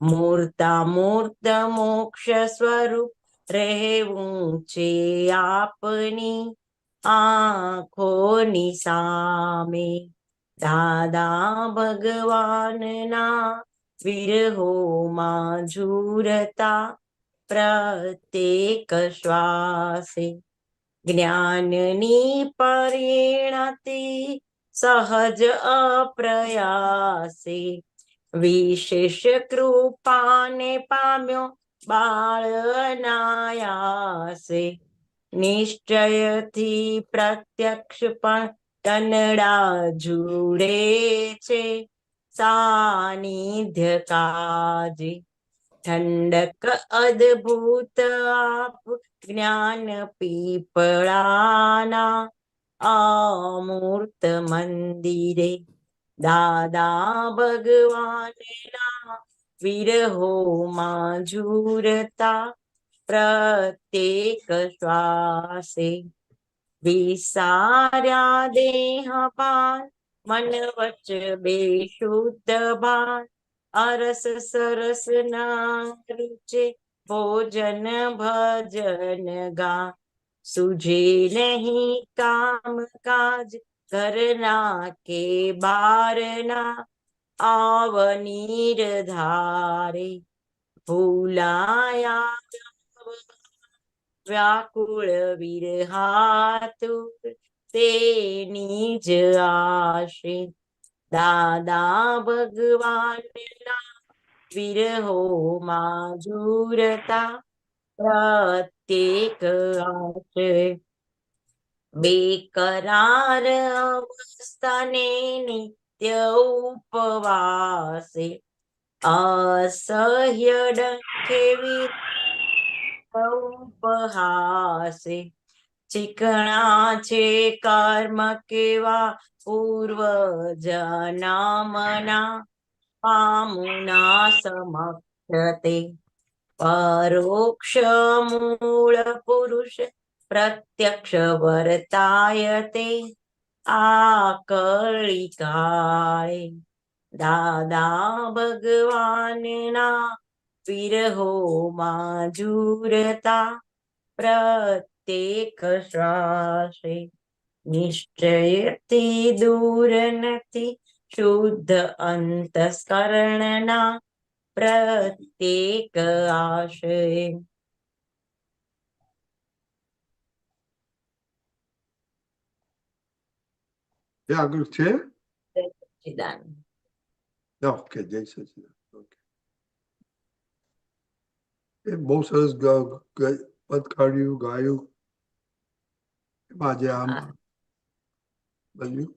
મૂર્તામૂર્ત મોક્ષ સ્વરૂપ રહેવું છે આપની આંખોની સામે. દાદા ભગવાનના વિરહોમાં ઝૂરતા પ્રત્યેક શ્વાસે જ્ઞાનની પરિણતિ સહજ અપ્રયાસે. વિશેષ કૃપાને પામ્યો બાળ અનાયાસે. નિશ્ચયથી પ્રત્યક્ષ પણ કનડા જુડે છે સાનિધ્ય કાજે. ઠંડક અદ્ભુત આપ જ્ઞાન પીપળાના અમૂર્ત મંદિરે. દાદા ભગવાનના વિરહોમાં ઝૂરતા પ્રત્યેક શ્વાસે વિસાર્યા દેહ ભાન મન વચ બેશુદ્ધ ભાન. અરસ સરસ ના રૂચે ભોજન ભજન ગા. સુજે નહીં કામ કાજ ઘરના કે બારના અવનીર ધારે. ભૂલાયા વ્યાકુળ વિરહાતુર તેની જ આશે. દાદા ભગવાનના વિરહોમાં ઝૂરતા પ્રત્યેક આશે. બેકરાર અવસ્થાને નિત્ય ઉપવાસે અસહ્ય ડંખે ઉપહાસે. ચીકણા છે કર્મ કેવા પૂર્વ જનામના પામુના સમક્ષતે. પરોક્ષ મૂળ પુરુષ પ્રત્યક્ષ વર્તાયતે આ કળી કાળે. દાદા ભગવાનના વિરહોમાં ઝૂરતા પ્રત્યેક શ્વાસે નિશ્ચયથી દૂર નથી શુદ્ધ અંતસ્કરણના પ્રત્યેક આશય. એ આગળ છે. સચ્ચિદાનંદ. ઓકે, જય સચિદાન. ઓકે, એ બહુ સરસ પદ કાઢ્યું, ગાયું. એમાં આજે આમ હા. બન્યું.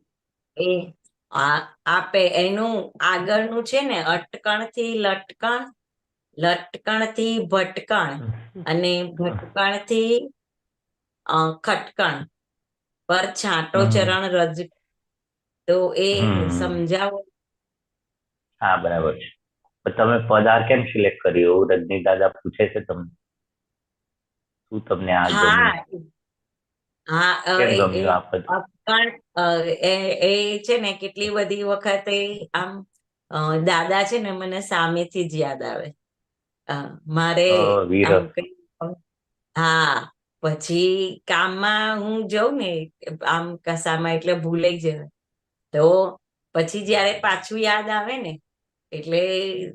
એ આપે એનું આગળનું છે ને, અટકણ થી લટકણ, લટકણ થી ભટકણ અને ભટકણ થી ખટકણ પર છાંટો ચરણ રજ. તો એ સમજાવો. હા, બરાબર છે. પણ તમે પદ આ કેમ સિલેક્ટ કર્યું એવું રજની દાદા પૂછે છે તમને? શું તમને આ હા ગમ્યું? હા કેમ ગમ્યું આ પદ? અટકણ એ છે ને, કેટલી બધી વખતે આમ દાદા છે ને મને સામેથી જ યાદ આવે. મારે આમ વિરહ. કઈ, હા, પછી કામમાં હું જઉં ને આમ કસામાં, એટલે ભૂલાઈ જાય. તો પછી જયારે પાછું યાદ આવે ને, એટલે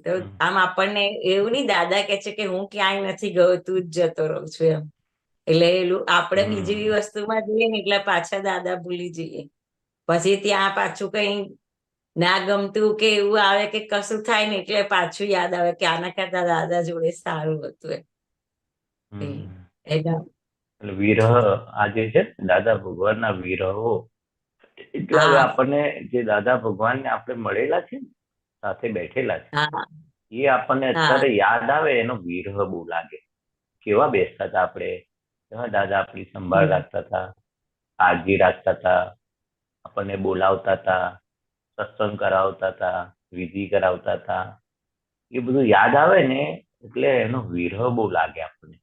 તો આમ આપણને એવું નહીં, દાદા કે છે કે હું ક્યાંય નથી ગયો, તું જ જતો રહું છું એમ. એટલે એલું આપણે બીજી વસ્તુમાં જઈએ ને, એટલે પાછા દાદા ભૂલી જઈએ. પછી ત્યાં પાછું કઈ ના ગમતું કે એવું આવે કે કશું થાય ને, એટલે પાછું યાદ આવે કે આના કરતા દાદા જોડે સારું હતું એમ. એટલે એટલે વિરહ આ જે છે ને, દાદા ભગવાનના વિરહો, એટલે હવે હા આપણને જે દાદા ભગવાનને આપણે મળેલા છે ને, સાથે બેઠેલા છે, હા એ આપણને હા અત્યારે યાદ આવે, એનો વિરહ બહુ લાગે. કેવા બેસતા હતા આપણે, કેવા દાદા આપણી સંભાળ રાખતા હતા, કાળજી રાખતા હતા, આપણને બોલાવતા હતા, સત્સંગ કરાવતા હતા, વિધિ કરાવતા હતા. એ બધું યાદ આવે ને, એટલે એનો વિરહ બહુ લાગે આપણને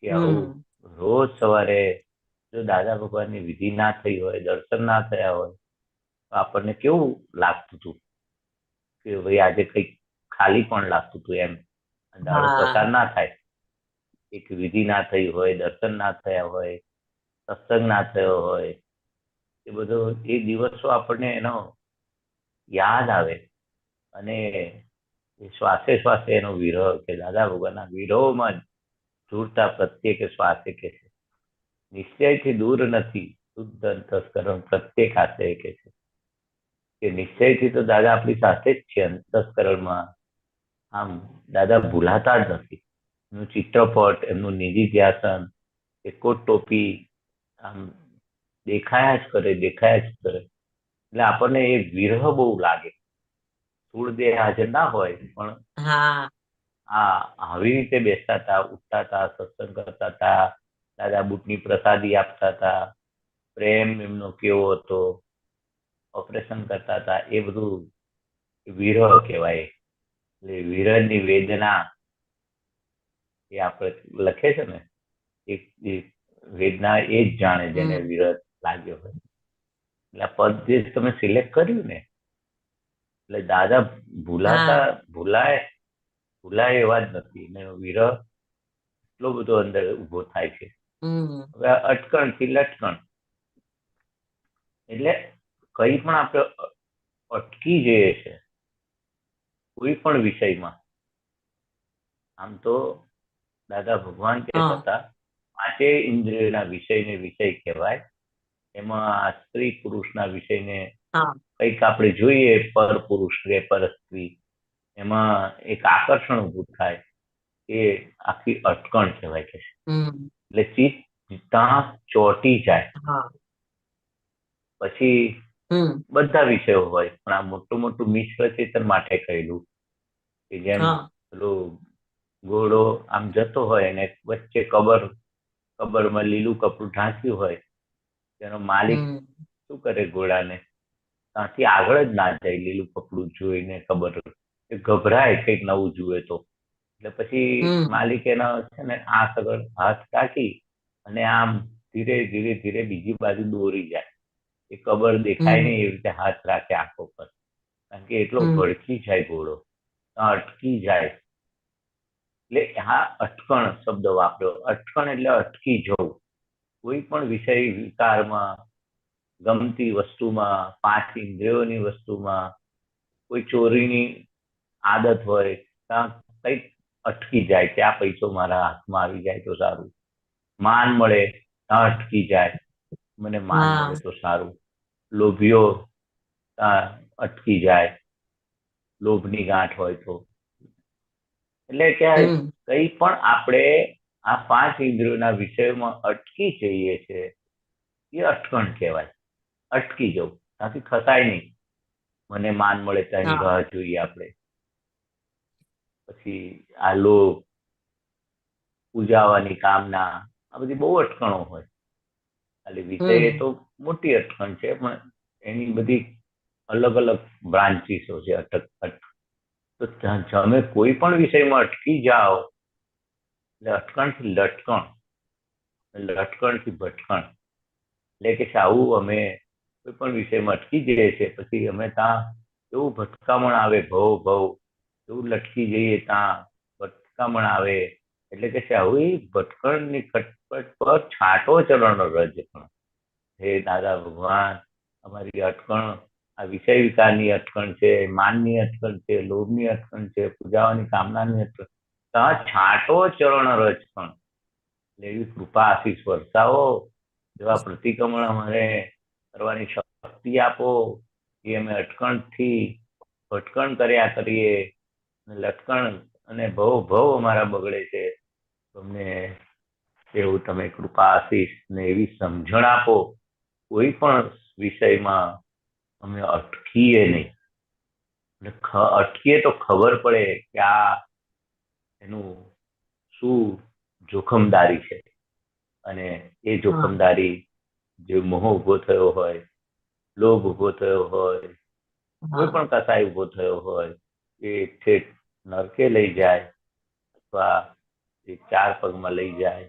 કે આવું હમ રોજ સવારે જો દાદા ભગવાનની વિધિ ના થઈ હોય, દર્શન ના થયા હોય, તો આપણને કેવું લાગતું હતું કે ભાઈ આજે કંઈક ખાલી પણ લાગતું હતું એમ. દાડો હા પસાર ના થાય, એક વિધિ ના થઈ હોય, દર્શન ના થયા હોય, સત્સંગ ના થયો હોય, એ બધો એ દિવસો આપણને એનો યાદ આવે. અને એ શ્વાસે શ્વાસે એનો વિરહ, કે દાદા ભગવાનના વિરહોમાં જ ધૂળતા પ્રત્યેક શ્વાસે કે છે, નિશ્ચયથી દૂર નથી શુદ્ધ અંતસ્કરણ પ્રત્યેક આશય કે છે, કે નિશ્ચયથી તો દાદા આપણી સાથે જ છે અંતસ્કરણમાં. આમ દાદા ભૂલાતા જ નથી. એમનું ચિત્રપટ, એમનું નિધિ ધ્યાસન, એ કોટ ટોપી આમ દેખાયા જ કરે, દેખાયા જ કરે. એટલે આપણને એ વિરહ બહુ લાગે. સ્થૂળ દેહ હાજર ના હોય, પણ હા આવી રીતે બેસતા હતા, ઉઠતા હતા, સત્સંગ કરતા હતા, દાદા બુટની પ્રસાદી આપતા હતા, પ્રેમ એમનો કેવો હતો, ઓપરેશન કરતા હતા, એ બધું વિરહ કહેવાય. એટલે વિરહની વેદના એ આપણે લખે છે ને, એ વેદના એ જ જાણે જેને હમ વિરહ લાગ્યો હોય. એટલે આ પદ જે તમે સિલેક્ટ કર્યું ને, એટલે દાદા ભૂલાતા, હા ભૂલાય એવા જ નથી. ને વિરહ એટલો બધો અંદર ઉભો થાય છે. હમ હવે આ અટકણ થી લટકણ, એટલે કઈ પણ આપણે અટકી જઈએ છે કોઈ પણ વિષયમાં. આમ તો દાદા ભગવાન કહેતા હા હતા, પાંચે ઇન્દ્રિયોના વિષયને વિષય કહેવાય. એમાં સ્ત્રી પુરુષના વિષયને હા કંઈક આપણે જોઈએ, પર પુરુષ કે પર સ્ત્રી, એમાં એક આકર્ષણ ઉભું થાય, એ આખી અટકણ કહેવાય છે. હમ એટલે ચિત્ત ત્યાં ચોંટી જાય. હા પછી હમ બધા વિષયો હોય, પણ આ મોટું મોટું મિશ્ર ચેતન માટે કહેલું, કે જેમ હા પેલો ઘોડો આમ જતો હોય અને વચ્ચે કબરમાં લીલું કપડું ઢાંક્યું હોય, તેનો માલિક હમ શું કરે ઘોડાને, ત્યાંથી આગળ જ ના જાય લીલું કપડું જોઈને. ખબર એ ગભરાય કંઈક નવું જુએ તો. એટલે પછી હમ માલિક એના છે ને આંખ આગળ હાથ રાખી અને આમ ધીરે ધીરે ધીરે બીજી બાજુ દોરી જાય. એ કબર દેખાય નહીં હમ એવી રીતે હાથ રાખે આંખો પર, કારણ કે એટલો હમ ભડકી જાય ઘોડો, અટકી જાય. એટલે આ અટકણ શબ્દ વાપર્યો. અટકણ એટલે અટકી જવું. કોઈ પણ વિષય વિકારમાં, ગમતી વસ્તુમાં, પાંચ ઇન્દ્રિયોની વસ્તુમાં, કોઈ ચોરીની આદત હોય, કાં કંઈક અટકી જાય કે આ પૈસો મારા હાથમાં આવી જાય તો સારું, માન મળે ત્યાં અટકી જાય, મને માન હા મળે તો સારું, લોભીઓ ત્યાં અટકી જાય, લોભની ગાંઠ હોય તો. એટલે કે હમ કંઈ પણ આપણે આ 5 ઇન્દ્રિયોના વિષયમાં અટકી જઈએ છે એ અટકણ કહેવાય. અટકી જવું, ત્યાંથી ખસાય નહીં. મને માન મળે ત્યાંની હા રાહ જોઈએ આપણે. પછી આ લોભ, પૂજાવાની કામના, આ બધી બહુ અટકણો હોય. ખાલી વિષય એ હમ તો મોટી અટકણ છે, પણ એની બધી અલગ અલગ બ્રાન્ચીસો છે. તો તમે કોઈ પણ વિષયમાં અટકી જાઓ એટલે અટકણથી લટકણ, લટકણથી ભટકણ. એટલે કે આવું અમે કોઈ પણ વિષયમાં અટકી જઈએ છીએ, પછી અમે ત્યાં એવું ભટકામણ આવે, ભવ એવું લટકી જઈએ ત્યાં ભટકામણ આવે. એટલે કે આવું એ ભટકણની ખટપટ પર છાંટો ચરણ રજ પણ. હે દાદા ભગવાન, અમારી અટકણ આ વિષય વિકારની અટકણ છે, માનની અટકણ છે, લોભની અટકણ છે, પૂજાવાની કામનાની અટકણ, ત્યાં છાંટો ચરણ રજ પણ. એવી કૃપા આશીષ વરસાવો, એવા પ્રતિક્રમણ અમારે કરવાની શક્તિ આપો કે અમે અટકણથી ભટકણ કર્યા કરીએ, લટકણ અને ભવ અમારા બગડે છે. તમને એવું તમે કૃપા આશીષ ને એવી સમજણ આપો, કોઈ પણ વિષયમાં અમે અટકીએ નહીં. અટકીએ તો ખબર પડે કે આ એનું શું જોખમદારી છે, અને એ હા જોખમદારી જે મોહ ઉભો થયો હોય, લોભ ઉભો થયો હોય, કોઈ હા પણ કસાય ઉભો થયો હોય, એ ઠેઠ નરકે લઈ જાય અથવા એ 4 પગમાં લઈ જાય,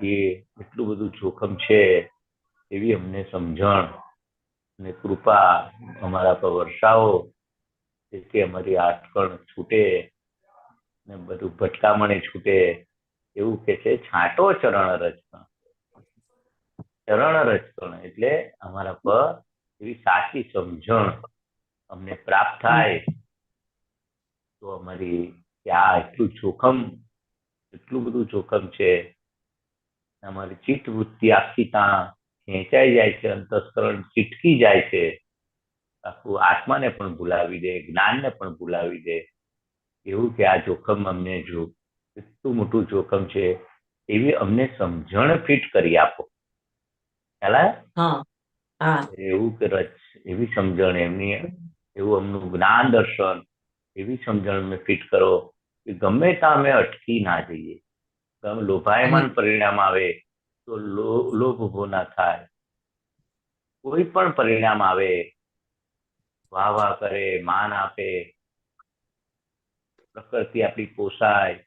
એ એટલું બધું જોખમ છે. એવી અમને સમજણ અને કૃપા અમારા પર વરસાવો, જેથી અમારી અટકણ છૂટે ને બધું ભટકામણે છૂટે. એવું કે છે છાંટો ચરણ રચકણ. ચરણ રચકણ એટલે અમારા પર એવી સાચી સમજણ અમને પ્રાપ્ત થાય, તો અમારી કે આ એટલું બધું જોખમ છે, અમારી ચિત્ત વૃત્તિ આખી ત્યાં ખેંચાઈ જાય છે, અંતસ્કરણ ચીટકી જાય છે, આખું આત્માને પણ ભૂલાવી દે, જ્ઞાનને પણ ભૂલાવી દે. એવું કે આ જોખમ અમને એટલું મોટું જોખમ છે, એવી અમને સમજણ ફિટ કરી આપો. ખ્યાલ આવ્યો? હા હા એવું કે એવી સમજણ એમની, એવું અમનું જ્ઞાન દર્શન, એવી સમજણ અમને ફિટ કરો કે ગમે ત્યાં અમે અટકી ના જઈએ. લોભાયમાન પરિણામ આવે તો લોભ ઉભો ના થાય. કોઈ પણ પરિણામ આવે, વાહ કરે, માન આપે, પ્રકૃતિ આપણી પોસાય,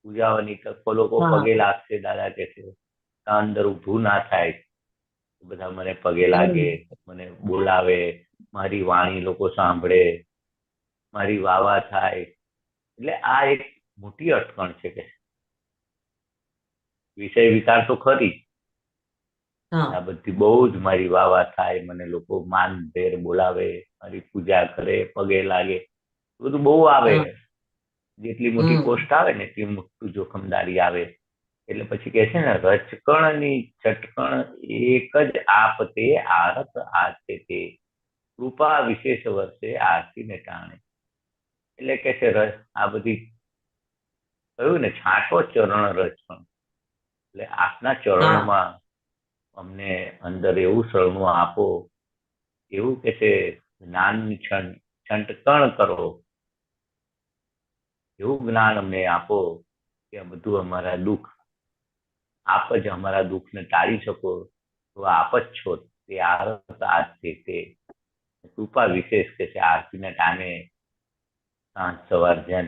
પૂજાવાની લોકો હા પગે લાગશે, દાદા કે છે અંદર ઉભું ના થાય. બધા મને પગે લાગે, મને બોલાવે, મારી વાણી લોકો સાંભળે, મારી વાવા થાય. એટલે આ એક મોટી અટકણ છે કે વિષય વિકાર તો ખરી, હા આ બધી બહુ જ મારી વાવા થાય, મને લોકો માન ભેર બોલાવે, મારી પૂજા કરે, પગે લાગે, બધું બહુ આવે. હા જેટલી મોટી પોસ્ટ આવે ને એટલી મોટું જોખમદારી આવે. એટલે પછી કે છે ને રચકણની ચટકણ એક જ આપતે આરત આતે તે, કૃપા વિશેષ વર્ષે આરતીને ટાણે. એટલે કે છે આ બધી કહ્યું ને છાંટો ચરણ રચકણ, એટલે આપના હા ચરણમાં અમને અંદર એવું શરણું આપો, એવું કે છે જ્ઞાનની છંટકણ કરો, એવું જ્ઞાન અમને આપો કે બધું અમારા દુઃખ, આપ જ અમારા દુઃખને ટાળી શકો, તો આપ જ છો. તે આરત આરતી તે કૃપા વિશેષ કે છે આરતીના ટાણે સાંજ સવાર જ્યાં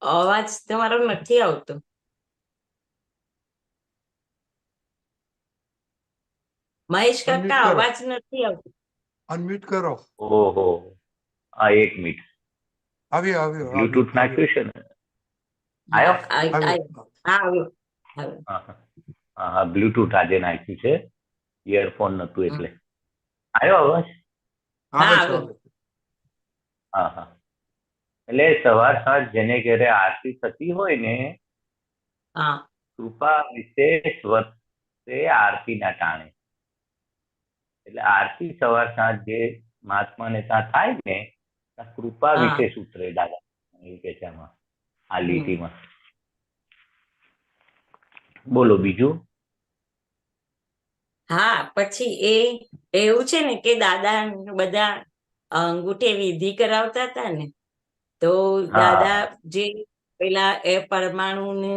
અવાજ તમારો નથી આવતો. મહેશ અનમ્યુટ કાકા કરો, અવાજ નથી આવતો. અનમ્યુટ કરો. ઓહો, આ 1 મિનિટ, આવ્યો બ્લુટૂથ આવ્યો નાખ્યું છે ને, આવ્યો? આવ્યો. હા આવ્યો આવ્યો. હા હા. હા હા, બ્લુટૂથ આજે નાખ્યું છે, ઇયરફોન નતું એટલે. આવ્યો અવાજ? આવે હા છે, આવે. આવે છે. હા હા. એટલે સવાર સાંજ જેને ઘરે આરતી થતી હોય ને, હા કૃપા વિશેષ વર્તે આરતીના ટાણે. એટલે આરતી સવાર સાંજ જે મહાત્માને ત્યાં થાય ને, ત્યાં કૃપા હા વિશેષ ઉતરે દાદા એવું કે છે આમાં, આ હમ. લીટીમાં. બોલો બીજું. હા પછી એવું છે ને કે દાદા બધા અંગૂઠે વિધિ કરાવતા હતા ને, તો દાદા હા જે પેલા એ પરમાણુને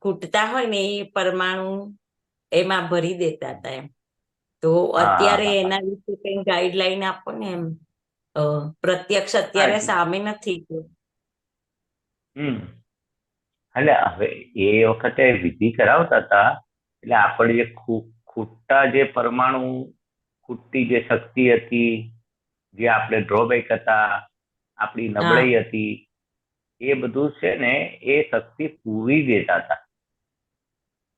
કૂટતા હોય ને એ પરમાણુ એમાં ભરી દેતા હતા એમ. તો હા હા અત્યારે હા એના વિશે કઈ ગાઈડલાઈન આપો ને એમ. પ્રત્યક્ષ હા અત્યારે સામે નથી. હમ એટલે હવે એ વખતે વિધિ કરાવતા હતા, એટલે આપણે જે ખૂટતા જે પરમાણુ, ખૂટતી જે શક્તિ હતી, જે આપણે ડ્રોબેક હતા, આપણી હા નબળાઈ હતી, એ બધું છે ને એ શક્તિ પૂરી દેતા હતા.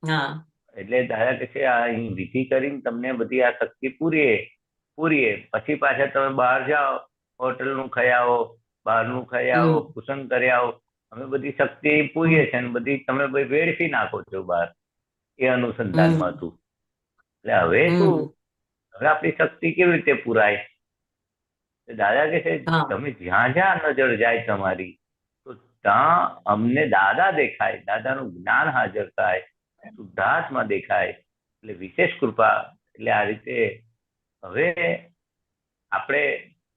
હા એટલે દાદા કે છે આ અહીં વિધિ કરીને તમને બધી આ શક્તિ પૂરીએ પછી પાછા તમે બહાર જાઓ, હોટલનું ખાઈ આવો, બહારનું ખાઈ આવો, હમ કુસંગ કરી આવો, અમે બધી શક્તિ પૂરીએ છે, અને બધી તમે વેડફી નાખો છો બહાર. એ અનુસંધાનમાં હમ હતું. એટલે હવે શું, હમ હવે આપણી શક્તિ કેવી રીતે પુરાય? તો દાદા કે છે હા તમે જ્યાં જ્યાં નજર જાય તમારી, તો ત્યાં અમને દાદા દેખાય, દાદાનું જ્ઞાન હાજર થાય, શુદ્ધાત્મા દેખાય, એટલે વિશેષ કૃપા. એટલે આ રીતે હવે આપણે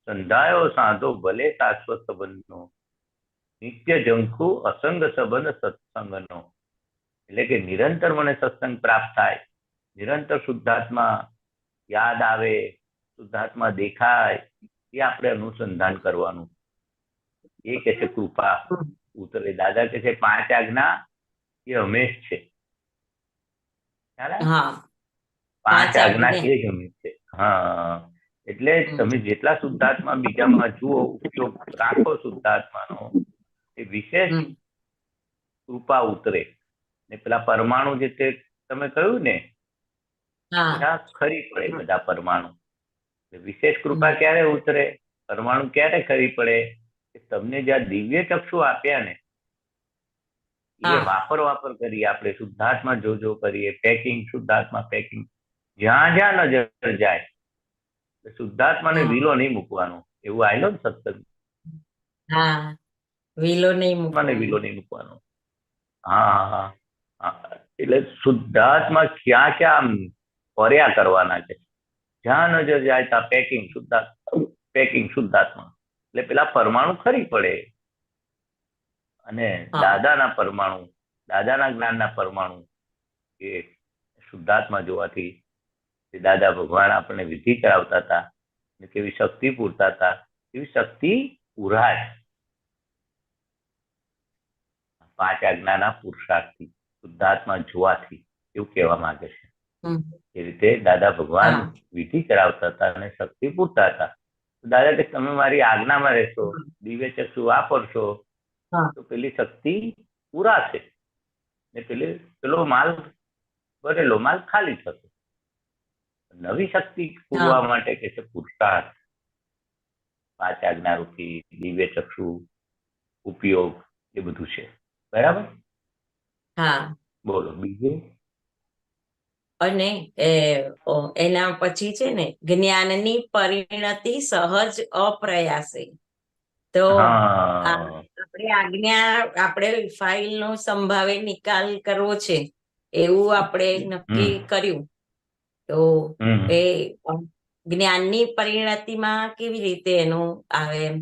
સંધાયો સાધો ભલે શાશ્વત સંબંધનો, નિત્ય જંખુ અસંગ સંબંધ સત્સંગનો. એટલે કે નિરંતર મને સત્સંગ પ્રાપ્ત થાય, નિરંતર શુદ્ધાત્મા યાદ આવે, શુદ્ધાત્મા દેખાય, એ આપણે અનુસંધાન કરવાનું. એ કે છે કૃપા ઉતરે. દાદા કે છે 5 આજ્ઞા એ હંમેશ છે. ખ્યાલ આવે? હા 5 પાંચ આજ્ઞા આજ્ઞા. એ જ હંમેશ છે. હા, એટલે હમ તમે જેટલા શુદ્ધાત્મા બીજામાં જુઓ, ઉપયોગ રાખો શુદ્ધાત્માનો, એ વિશેષ હમ કૃપા ઉતરે. ને પેલા પરમાણુ જે તે તમે કહ્યું ને, હા બધા ખરી પડે, બધા પરમાણુ. વિશેષ હમ કૃપા ક્યારે ઉતરે, પરમાણુ ક્યારે ખરી પડે? કે તમને જ્યાં દિવ્ય ચક્ષુ આપ્યા ને, એ હા વાપર કરીએ આપણે, શુદ્ધાત્મા જો કરીએ, પેકિંગ, શુદ્ધાત્મા પેકિંગ, જ્યાં જ્યાં નજર જાય, શુદ્ધાત્માને હા વિલો નહીં મૂકવાનો. એવું આયલો ને સત્સંગ, હા વિલો નહીં મને વિલો મૂકવાનો. નહીં મૂકવાનો. હા હા હા. એટલે શુદ્ધાત્મા ક્યાં ક્યાં ફર્યા કરવાના છે, જ્યાં નજર જાય ત્યાં પેકિંગ, શુદ્ધાત્મા પેકિંગ, શુદ્ધાત્મા. એટલે પેલા પરમાણુ ખરી પડે. અને હા દાદાના પરમાણુ, દાદાના જ્ઞાનના પરમાણુ, એ શુદ્ધાત્મા જોવાથી, દાદા ભગવાન આપણને વિધિ કરાવતા હતા, કેવી શક્તિ પૂરતા હતા, એવી શક્તિ પુરાય 5 આજ્ઞાના પુરુષાર્થથી, શુદ્ધાત્મા જોવાથી, એવું કહેવા માંગે છે. હમ એ રીતે દાદા ભગવાન હા વિધિ કરાવતા હતા અને શક્તિ પૂરતા હતા. દાદા કે તમે મારી આજ્ઞામાં રહેશો, દિવ્ય ચક્ષુ વાપરશો, હા તો પેલી શક્તિ પુરાશે, ને પેલો માલ ભરેલો માલ ખાલી થશે. નવી શક્તિ પૂરવા હા માટે કે છે પુરુષાર્થ, 5 આજ્ઞા રૂપી દિવ્ય ચક્ષુ ઉપયોગ, એ બધું છે. બરાબર? હા. બોલો બીજું. અને એના પછી છે ને જ્ઞાનની પરિણતિ સહજ અપ્રયાસે. તો હા આપણે આજ્ઞા, આપણે ફાઇલનો સંભાવે નિકાલ કરવો છે એવું આપણે હમ નક્કી કર્યું. તો હમ એ જ્ઞાનની પરિણતિમાં કેવી રીતે એનું આવે એમ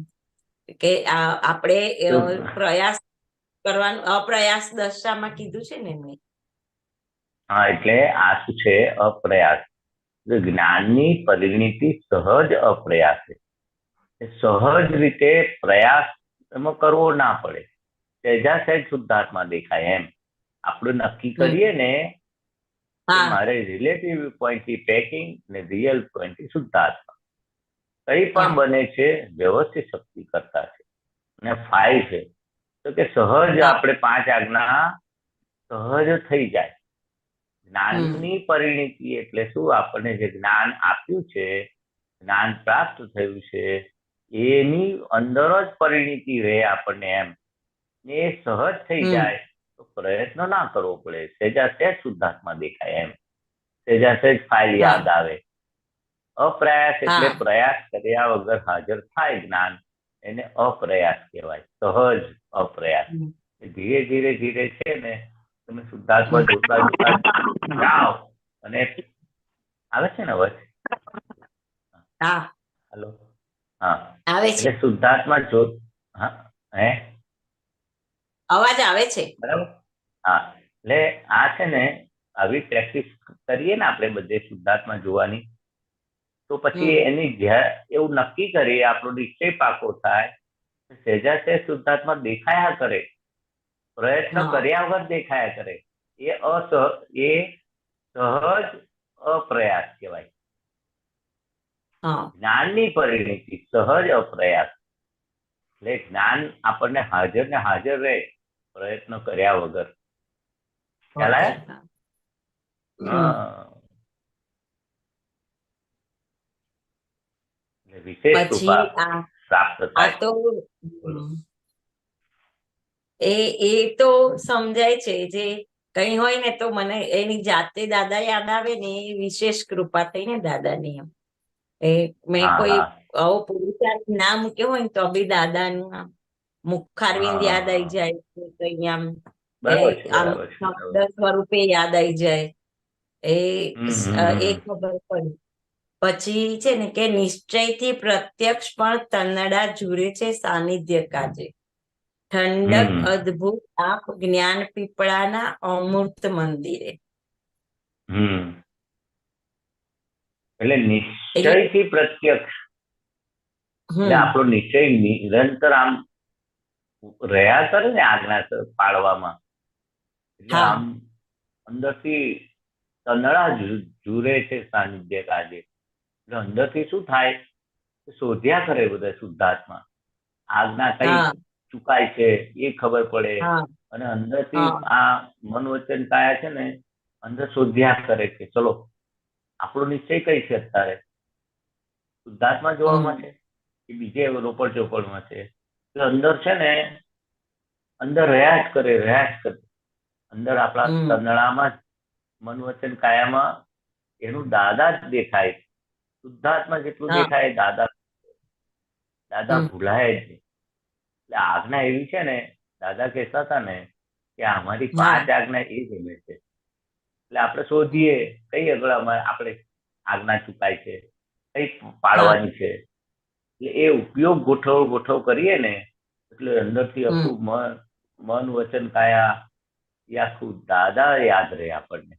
કે આપણે પ્રયાસ કરવાનું, અપ્રયાસ દશામાં કીધું છે ને એમને. હા, એટલે આ શું છે? અપ્રયાસ. જ્ઞાનની પરિણીતિ સહજ અપ્રયાસે. સહજ રીતે પ્રયાસ એમાં કરવો ના પડે, સહેજા સહેજ શુદ્ધાત્મા દેખાય એમ. આપણે નક્કી કરીએ ને કે હા મારે રિલેટિવ પોઈન્ટથી પેકિંગ અને રિયલ પોઈન્ટથી શુદ્ધાત્મા કઈ પણ હા બને છે વ્યવસ્થિત શક્તિ કરતા છે, અને ફાઇલ છે. તો કે સહજ હા આપણે 5 આજ્ઞા સહજ થઈ જાય. જ્ઞાનની પરિણીતિ એટલે શું? આપણને જે જ્ઞાન આપ્યું છે, જ્ઞાન પ્રાપ્ત થયું છે, એની અંદર જ પરિણીતિ રહે આપણને, એમ એ સહજ થઈ જાય તો પ્રયત્ન ના કરવો પડે, સહેજા સહેજ શુદ્ધાત્મા દેખાય, એમ સહેજા સહેજ ફાઇલ યાદ આવે. અપ્રયાસ એટલે પ્રયાસ કર્યા વગર હાજર થાય જ્ઞાન, એને અપ્રયાસ કહેવાય, સહજ અપ્રયાસ. ધીરે ધીરે ધીરે છે ને તમે શુદ્ધાત્મા જોતા જોતા જાઓ અને આવે છે ને અવાજ? હેલો, હા આવે છે, એટલે શુદ્ધાત્મા જો હે અવાજ આવે છે, બરાબર. હા, એટલે આ છે ને આવી પ્રેક્ટિસ કરીએ ને આપણે બધે શુદ્ધાત્મા જોવાની, તો પછી એની એવું નક્કી કરીએ, આપણો નિશ્ચય પાકો થાય, સહેજા સહેજ શુદ્ધાત્મા દેખાયા કરે, પ્રયત્ન કર્યા વગર દેખાયા કરે, એ સહજ અપ્રયાસ કહેવાય. જ્ઞાનની પરિણીતિ સહજ અપ્રયાસ એટલે જ્ઞાન આપણને હાજર ને હાજર રહે, પ્રયત્ન કર્યા વગર. ખ્યાલ આવ્યા? વિશેષ કૃપા પ્રાપ્ત થાય. એ તો સમજાય છે, જે કઈ હોય ને તો મને એની જાતે દાદા યાદ આવે ને, એ વિશેષ કૃપા થઈ ને દાદાની. એમ મેં કોઈ આવો પુરુષાર્થ ના મૂક્યો હોય ને તો બી દાદાનું આમ મુખારવિંદ યાદ આવી જાય, કઈ આમ શબ્દ સ્વરૂપે યાદ આવી જાય, એ ખબર પડી. પછી છે ને કે નિશ્ચયથી પ્રત્યક્ષ પણ તન્નડા ઝૂરે છે સાનિધ્ય કાજે, ઠંડક અદ્ભુત આપ જ્ઞાન પીપળાના અમૂર્ત મંદિરે. એટલે નિશ્ચયથી પ્રત્યક્ષ એટલે આપણો નિશ્ચય નિરંતર આમ રહ્યા કરે ને આજ્ઞા પાળવામાં, એટલે આમ અંદરથી તનડા ઝૂરે છે સાનિધ્ય કાજે. એટલે અંદરથી શું થાય, શોધ્યા કરે બધા શુદ્ધાત્મા, આજ્ઞા કઈ ચુકાય છે એ ખબર પડે, અને અંદરથી આ મન વચન કાયા છે ને અંદર શોધ્યા કરે કે ચલો આપણો નિશ્ચય કઈ છે અત્યારે, શુદ્ધાત્મા જોવામાં છે કે બીજે રોપડ ચોપડમાં છે. એટલે અંદર છે ને અંદર રહ્યા જ કરે, અંદર આપણા તંદડામાં જ મન વચન કાયામાં એનું દાદા જ દેખાય. શુદ્ધાત્મા જેટલું દેખાય દાદા ભૂલાય જ નહીં. એટલે આજ્ઞા એવી છે ને, દાદા કહેતા હતા ને કે અમારી 5 આજ્ઞા એ ગમે છે. એટલે આપણે શોધીએ કઈ આગળ આપણે આજ્ઞા ચુકાય છે, કઈ પાડવાની છે, એટલે એ ઉપયોગ ગોઠવ કરીએ ને એટલે અંદરથી આખું મન વચન કાયા એ આખું દાદા યાદ રહે આપણને.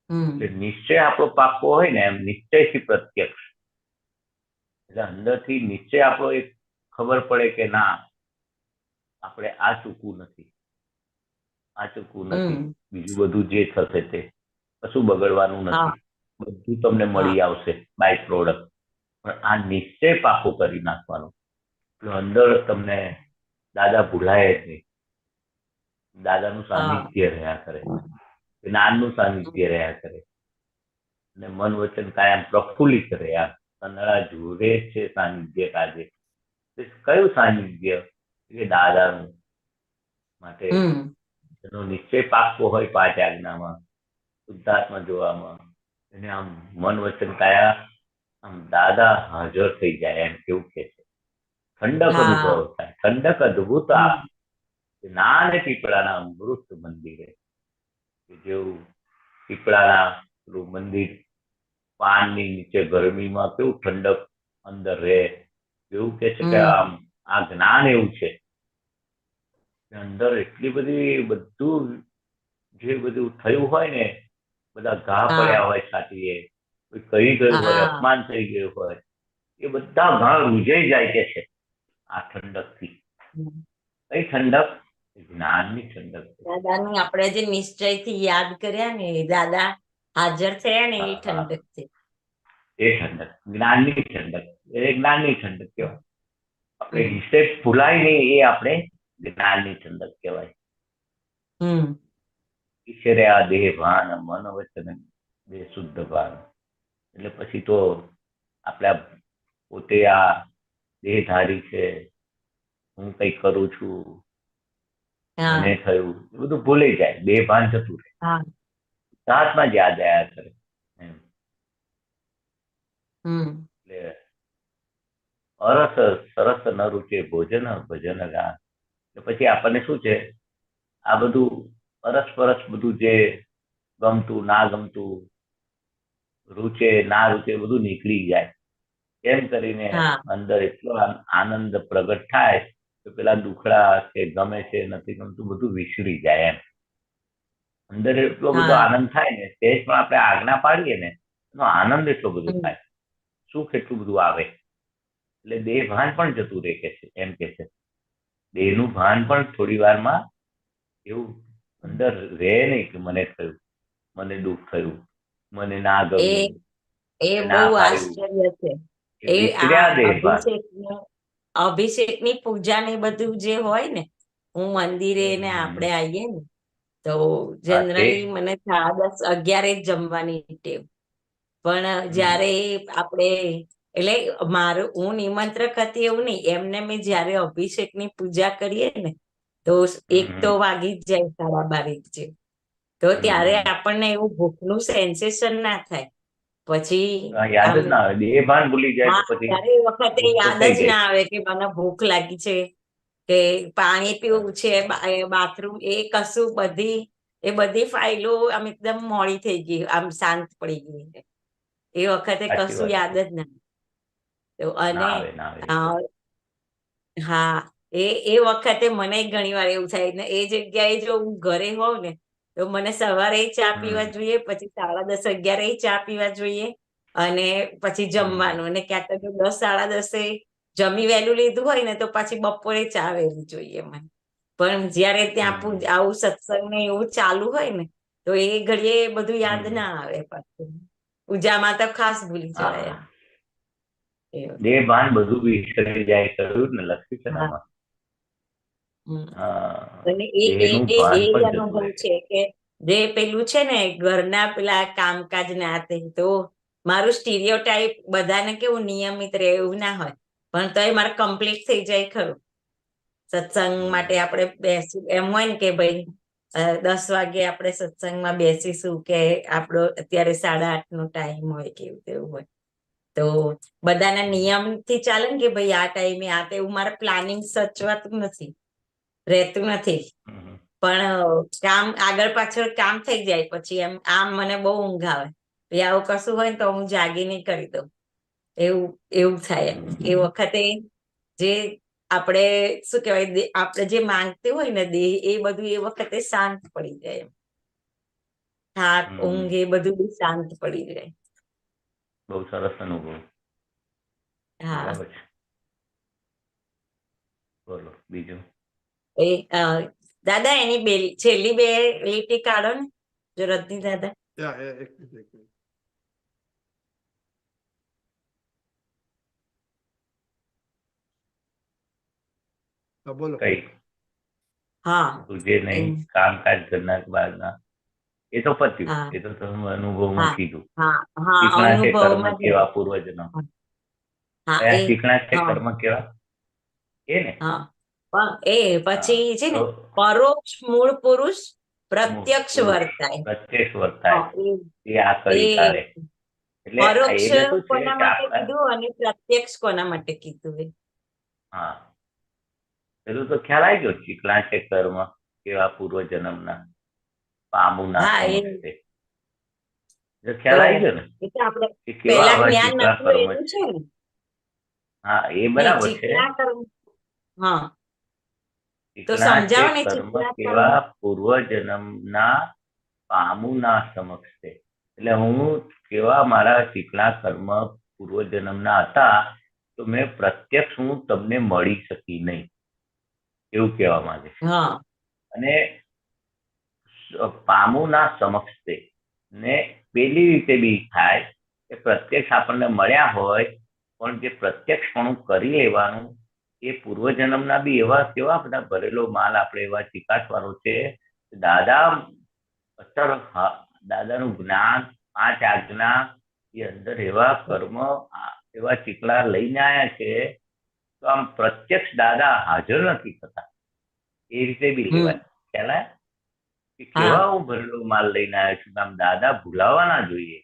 એટલે નિશ્ચય આપણો પાકો હોય ને, એમ નિશ્ચયથી પ્રત્યક્ષ, એટલે અંદરથી નિશ્ચય આપણો એક ખબર પડે કે ના આપણે આ ચૂકવું નથી, બીજું બધું જે થશે તે કશું બગડવાનું નથી, બધું તમને મળી આવશે બાય પ્રોડક્ટ, પણ આ નિશ્ચય પાકો કરી નાખવાનો. અંદર તમને દાદા ભૂલાય જ નહીં, દાદાનું સાનિધ્ય રહ્યા કરે, જ્ઞાનનું સાનિધ્ય રહ્યા કરે, અને મન વચન કાયમ પ્રફુલ્લિત રહ્યા, તનડા ઝૂરે છે સાનિધ્ય કાજે. કયું સાનિધ્ય? એ દાદાનું. માટે એનો નિશ્ચય પાકો હોય 5 આજ્ઞામાં, શુદ્ધાત્મા જોવામાં, એને આમ મન વચન કાયા આમ દાદા હાજર થઈ જાય, એમ કેવું કે છે. ઠંડક અનુભવ થાય, ઠંડક અદ્ભુત જ્ઞાન પીપળાના અમૃત મંદિરે. જેવું પીપળાના મંદિર પાનની નીચે ગરમીમાં કેવું ઠંડક અંદર રહે, એવું કે છે કે આમ આ જ્ઞાન એવું છે અંદર એટલી બધી બધું જે બધું થયું હોય ને, બધા ઘા પડ્યા હોય છાતીએ, કોઈ કહી ગયું હોય, અપમાન થઈ ગયું હોય, એ બધા ઘા રૂજાઈ જાય કે છે આ ઠંડક થી. કઈ ઠંડક? જ્ઞાનની ઠંડક. દાદાની આપણે જે નિશ્ચય થી યાદ કર્યા ને, દાદા હાજર થયા ને, એ ઠંડક છે. એ ઠંડક જ્ઞાનની ઠંડક, એ જ્ઞાનની ઠંડક કહેવાય. આપણે નિશ્ચય ભૂલાય નહીં, એ આપણે જ્ઞાનની ઠંડક કહેવાય. ઈશ્વરે આ દેહ ભાન મન વચન દેહ શુદ્ધ ભાન. એટલે પછી તો આપણે પોતે આ દેહધારી છે, હું કઈ કરું છું, હા મને થયું, એ બધું ભૂલી જાય, દેહ ભાન જતું રહે, હા સાથમાં જ યાદ આયા કરે એમ. એટલે અરસ સરસ ન રૂચે ભોજન ભજન ગાન. પછી આપણને શું છે, આ બધું અરસ બધું જે ગમતું ના ગમતું, રૂચે ના રૂચે બધું નીકળી જાય. એમ કરીને હા અંદર એટલો આનંદ પ્રગટ થાય કે પેલા દુખડા છે, ગમે છે, નથી ગમતું, બધું વિસરી જાય એમ. અંદર એટલો બધો હા આનંદ થાય ને, તે પણ આપણે આજ્ઞા પાડીએ ને, એનો આનંદ એટલો બધો થાય, સુખ એટલું બધું આવે. એટલે દેહ ભાન પણ જતું રહે કે છે, એમ કે છે. દેહનું ભાન પણ થોડી વારમાં એવું અંદર રહે નહીં કે મને થયું, મને દુઃખ થયું, મને ના એ ગમ્યું, એ ના બહુ ફાવ્યું, આશ્ચર્ય છે. એ એ આ વિસર્યા દેહ ભાન. અભિષેકની પૂજા ને બધું જે હોય ને, હું મંદિરે ને આપણે આવીએ ને તો હા તે જનરલી મને 10-11 જ જમવાની ટેવ. પણ જ્યારે આપણે એટલે મારું હું નિમંત્રક હતી એવું નહીં, એમને મેં જયારે અભિષેકની પૂજા કરીએ ને તો 1 તો વાગી જ જાય, 12:30 જે. તો ત્યારે આપણને એવું ભૂખનું સેન્સેશન ના થાય. પછી યાદ આમ જ ના આવે, દેહ ભાન ભૂલી જાય તો હા પછી ત્યારે એ વખતે ભૂખ તો યાદ થઈ જ જાય. ના આવે કે મને ભૂખ લાગી છે કે પાણી પીવું છે, બાથરૂમ, એ કશું એ બધી ફાઇલો આમ એકદમ મોડી થઈ ગઈ, આમ શાંત પડી ગઈ. એ વખતે સાચી કશું વાત યાદ છે. જ ના તો. ના અને આવે, ના આવે. હા એ વખતે મને ઘણી વાર એવું થાય ને, એ જગ્યાએ જો હું ઘરે હોઉં ને તો મને સવારે ચા પીવા જોઈએ, પછી 10:30-11 ચા પીવા જોઈએ, અને પછી જમવાનું. અને ક્યાંક તો 10-10:30 જમી વહેલું લીધું હોય ને તો પછી બપોરે ચા વહેલી જોઈએ મને. પણ જયારે ત્યાં આવું સત્સંગ ને એવું ચાલુ હોય ને તો એ ઘડીએ બધું યાદ ના આવે પાછું. પૂજામાં તો ખાસ ભૂલી જવાય હા, એમ. દેહ ભાન બધું વિસરી જાય, કહ્યું ને, લખ્યું છે ને હા આમાં. હમ. હા, અને દેહનું ભાન એ પણ જતું અનુભવ રહે. છે કે જે પેલું છે ને ઘરના પેલા કામકાજ ના તે તો મારું સ્ટીરિયોટાઈપ બધાને કેવું નિયમિત રહે એવું ના હોય, પણ તોય મારે કમ્પ્લીટ થઈ જાય ખરું. સત્સંગ માટે આપણે બેસી એમ હોય ને કે ભાઈ 10 વાગે આપણે સત્સંગમાં બેસીશું, કે આપણો અત્યારે 8:30 નો ટાઈમ હોય કે એવું તેવું હોય, તો બધાના નિયમથી ચાલે ને કે ભાઈ આ ટાઈમે આ તેવું મારે પ્લાનિંગ સચવાતું નથી, રહેતું નથી. પણ કામ આગળ પાછળ કામ થઈ જાય પછી એમ આમ મને બહુ ઊંઘ આવે. આવું કશું હોય ને તો હું જાગીને કરી દઉં, એવું થાય. એમ એ વખતે જે આપણે શું કહેવાય, આપણે જે માંગते હોય ને દેહ, એ બધું એ વખતે શાંત પડી જાય. એમ થાક, ઊંઘ, એ બધું બી શાંત પડી જાય. બહુ સરસ અનુભવ. હા બરાબર છે. બોલો બીજું. દાદા એની છેલ્લી 2 લીટી કાઢો ને, જો રજની દાદા. એક મિનિટ. હા બોલો. કઈ હા તુજે નહીં, કામકાજ ઘરના બહારના, એ તો પત્યું, હા એ તો તમે અનુભવમાં હા કીધું. હા હા શીખણા છે કર્મ અનુભવમાં જ કેવા પૂર્વજન્મ, હા કયા એ શીખણા છે હા કર્મ કેવા, એ ને. હા પણ એ હા પછી છે ને, તો પરોક્ષ મૂળ પુરુષ પ્રત્યક્ષ પુરુષ વર્તાય. પ્રત્યક્ષ હા વર્તાય, એ આ કરી એ તારે. એટલે પરોક્ષ એટલે શું છે કોના કે માટે આપણા, કીધું અને પ્રત્યક્ષ કોના માટે કીધું એ? હા, પેલું તો ખ્યાલ આવી ગયો, શીખણા છે કર્મ કેવા પૂર્વજન્મના, પામું ના હા સમક્ષે. એટલે તો ખ્યાલ આવી ગયો ને એ તો આપણે કે કેવા પેલા આવા જ્ઞાન શીખણા નતું કર્મ એનું છે. છે ને. હા એ નહીં, બરાબર છે. ચીકણા કર્મ. હા તો શીખણા છે સમજાવો ને કર્મ ચીકણા કર્મ. કેવા પૂર્વજન્મના પામુના સમક્ષે. એટલે હું કેવા મારા શીખણા કર્મ પૂર્વજન્મના હતા, તો મેં પ્રત્યક્ષ હું તમને મળી શકી નહીં, એવું કહેવા માંગે છે. હા અને પામુના સમક્ષે ને પેલી રીતે બી થાય કે પ્રત્યક્ષ આપણને મળ્યા હોય, પણ જે પ્રત્યક્ષપણું કરી લેવાનું, એ પૂર્વજન્મના બી એવા કેવા બધા ભરેલો માલ આપણે એવા ચિકાસવાળો છે. દાદા અત્યારે દાદાનું જ્ઞાન, 5 આજ્ઞા એ અંદર એવા કર્મ એવા ચીકણા લઈને આવ્યા છે, તો આમ પ્રત્યક્ષ દાદા હાજર નથી થતા એ રીતે બી લેવાય. ખ્યાલ આવ્યો? કે કેવા હું ભરેલો માલ લઈને આવ્યો છું, આમ દાદા ભૂલાવા ના જોઈએ.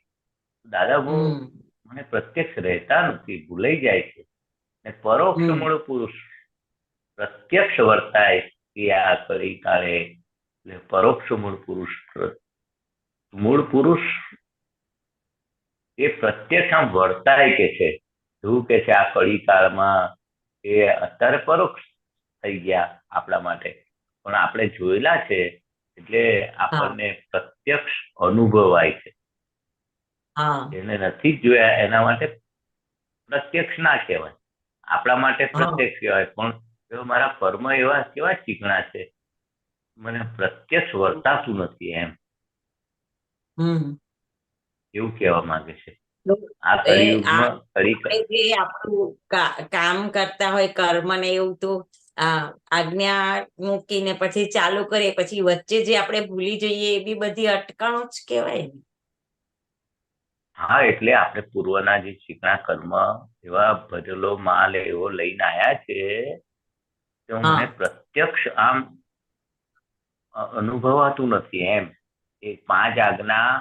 દાદા મને પ્રત્યક્ષ રહેતા નથી, ભૂલાઈ જાય છે. ને પરોક્ષ મૂળ પુરુષ પ્રત્યક્ષ વર્તાય કે આ કરી કાળે, એટલે પરોક્ષ મૂળ પુરુષ એ પ્રત્યક્ષ આમ વર્તાય કે છે. એવું કે છે આ કળી કાળમાં એ અત્યારે પરોક્ષ થઈ ગયા આપણા માટે, પણ આપણે જોયેલા છે એટલે આપણને પ્રત્યક્ષ અનુભવાય છે. જેને નથી જોયા એના માટે પ્રત્યક્ષ ના કહેવાય, આપણા માટે પ્રત્યક્ષ કહેવાય. પણ મારા કર્મ એવા કેવા ચીકણા છે, મને પ્રત્યક્ષ વર્તાતું નથી એમ, એવું કહેવા માંગે છે. આ કળિયુગમાં જે આપણું કામ કરતા હોય કર્મ ને એવું, તો આજ્ઞા મૂકીને પછી ચાલુ કરીએ, પછી વચ્ચે જે આપણે ભૂલી જઈએ એ બી બધી અટકણો જ કહેવાય ને. હા, એટલે આપણે પૂર્વના જે ચીકણા કર્મ એવા ભરેલો માલ એવો લઈને આયા છે, તો મને પ્રત્યક્ષ આમ અનુભવાતું નથી એમ. એ 5 આજ્ઞા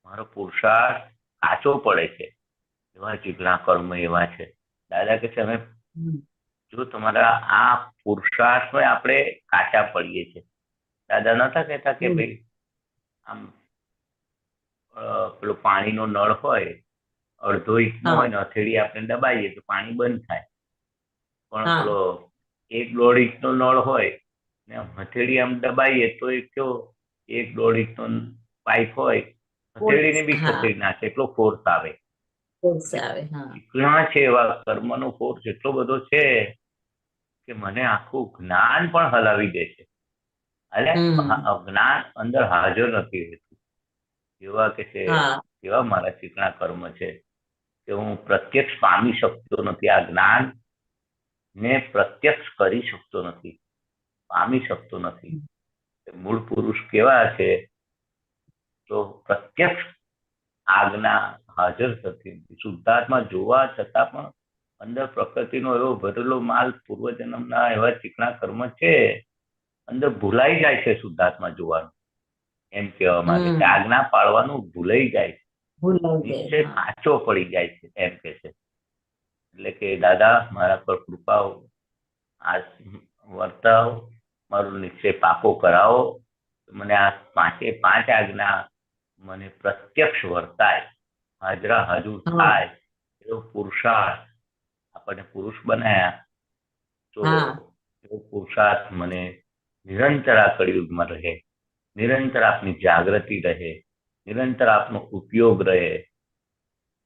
મારો પુરુષાર્થ કાચો પડે છે, એવા ચીકણા કર્મ એવા છે. દાદા કે છે અમે જો તમારા આ પુરુષાર્થ આપણે કાચા પડીએ છીએ. દાદા નતા કહેતા કે ભાઈ આમ પેલો પાણીનો નળ હોય, અડધો ઇંચનો હોય ને હથેળી આપણે દબાઈએ તો પાણી બંધ થાય, પણ પેલો 1-1.5 ઇંચનો નળ હોય ને હથેળી આમ દબાઈએ તો એ કેવો 1-1.5 ઇંચનો પાઇપ હોય, હથેળીને બી ખસેડી નાખે, એટલો ફોર્સ આવે. ચીકણા છે એવા કર્મનો ફોર્સ એટલો બધો છે કે મને આખું જ્ઞાન પણ હલાવી દે છે. એટલે જ્ઞાન અંદર હાજર નથી રહેતું. એવા કે છે એવા મારા ચીકણા કર્મ છે કે હું પ્રત્યક્ષ પામી શકતો નથી. આ જ્ઞાન ને પ્રત્યક્ષ કરી શકતો નથી, પામી શકતો નથી. મૂળ પુરુષ કેવા છે, તો પ્રત્યક્ષ આજ્ઞા હાજર થતી નથી. શુદ્ધાત્મા જોવા છતાં પણ અંદર પ્રકૃતિનો એવો ભરેલો માલ પૂર્વજન્મના એવા ચીકણા કર્મ છે, અંદર ભૂલાઈ જાય છે શુદ્ધાત્મા જોવાનું, એમ કહેવા માંગે છે. આજ્ઞા પાળવાનું ભૂલાઈ જાય છે, નિશ્ચય કાચો પડી જાય છે એમ કે છે. એટલે કે દાદા મારા પર કૃપા વર્તાવ, મારો નિશ્ચય પાકો કરાવો, મને આ 5 આજ્ઞા મને પ્રત્યક્ષ વર્તાય, હાજરા હાજર થાય એવો પુરુષાર્થ. આપણને પુરુષ બનાયા તો એવો પુરુષાર્થ મને નિરંતર આ કળિયુગમાં રહે, નિરંતર આપની જાગૃતિ રહે, નિરંતર આપનો ઉપયોગ રહે,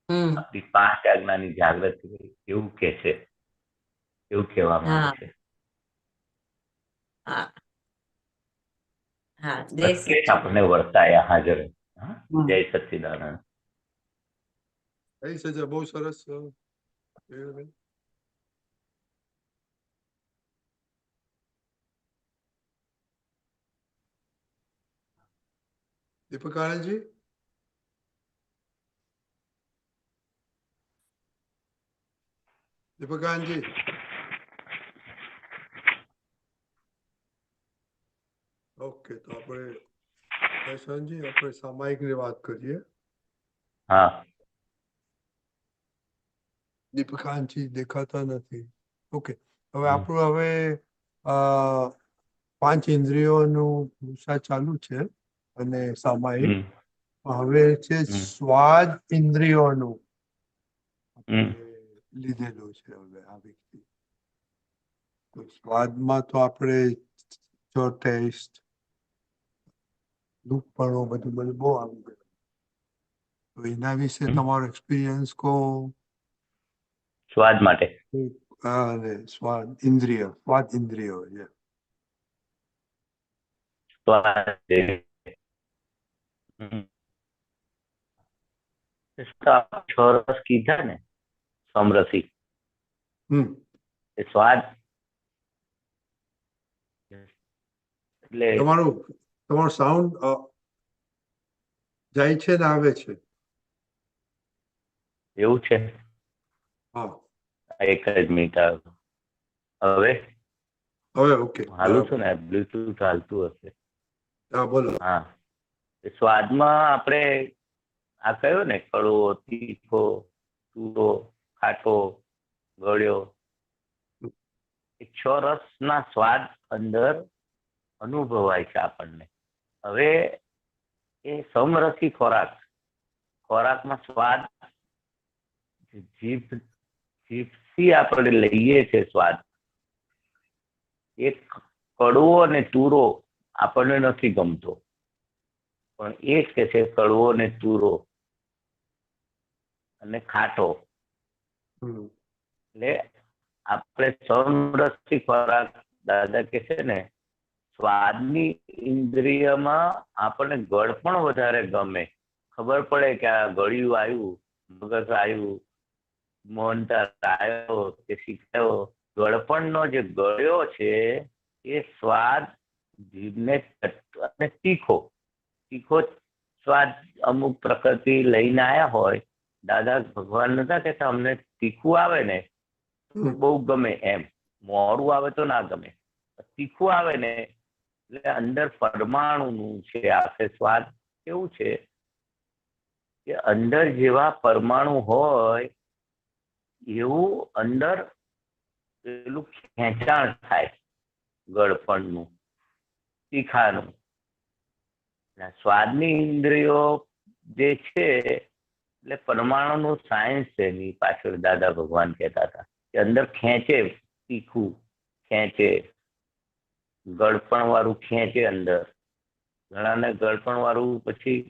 આપણી 5 આજ્ઞાની જાગૃતિ રહે, એવું કે છે, એવું કહેવા માંગે છે. પ્રત્યક્ષ આપણને વર્તાયા હાજર. જય સચ્ચિદાનંદ. બહુ સરસ. દીપક આનંદજી, દીપક આનંદજી, ઓકે, તો આપણે સામાયિકની વાત કરીએ. હા, દીપકાંતજી દેખાતા નથી. ઓકે, હવે આપણું 5 ઇન્દ્રિયોનું પુરુષાર્થ ચાલુ છે અને સામાયિક હવે છે સ્વાદ ઇન્દ્રિયોનું લીધેલું છે. હવે આ વ્યક્તિ સ્વાદમાં તો આપણે જો ટેસ્ટ દુઃખપણું બધું બહુ આવી ગયું. તો એના વિશે તમારો એક્સપિરિયન્સ કહો. સ્વાદ માટે સ્વાદ ઇન્દ્રિયો રસ કીધા ને, સમરસી સ્વાદ એટલે તમારો સાઉન્ડ જાય છે ને આવે છે. એવું છે? હા, એક જ મિનિટ હવે હવે ઓકે હાલું છું બરાબર. ને, બ્લુટૂથ હાલતું હશે. હા બોલો. હા, સ્વાદમાં આપણે આ કયો ને, કડવો, તીખો, તુરો, ખાટો, ગળ્યો, એ 6 રસના સ્વાદ અંદર અનુભવાય છે આપણને. હવે એ સમરસી ખોરાકમાં સ્વાદ જીભથી આપણે લઈએ છે સ્વાદ. એ કડવો અને તુરો આપણને નથી ગમતો, પણ એ જ કે છે કડવો ને તુરો અને ખાટો. એટલે આપણે સમરસી ખોરાક, દાદા કે છે ને, સ્વાદની ઇન્દ્રિયમાં આપણને ગળ પણ વધારે ગમે. ખબર પડે કે આ ગળ્યું આવ્યું, મગજ આવ્યું, મોહનતાળ આવ્યો કે શીખાયો. ગળપણનો જે ગળ્યો છે એ સ્વાદ જીભને અને તીખો સ્વાદ અમુક પ્રકૃતિ લઈને આવ્યા હોય. દાદા ભગવાન નતા કહેતા અમને તીખું આવે ને બહુ ગમે, એમ મોડું આવે તો ના ગમે. તીખું આવે ને એટલે અંદર પરમાણુનું છે આખે સ્વાદ. કેવું છે કે અંદર જેવા પરમાણુ હોય એવું અંદર પેલું ખેંચાણ થાય ગળપણનું, તીખાનું. સ્વાદની ઇન્દ્રિયો જે છે એટલે પરમાણુનું સાયન્સ છે એની પાછળ. દાદા ભગવાન કહેતા હતા કે અંદર ખેંચે, તીખું ખેંચે, ગળપણ વાળું ખેંચે અંદર. ઘણાને ગળપણ વાળું પછી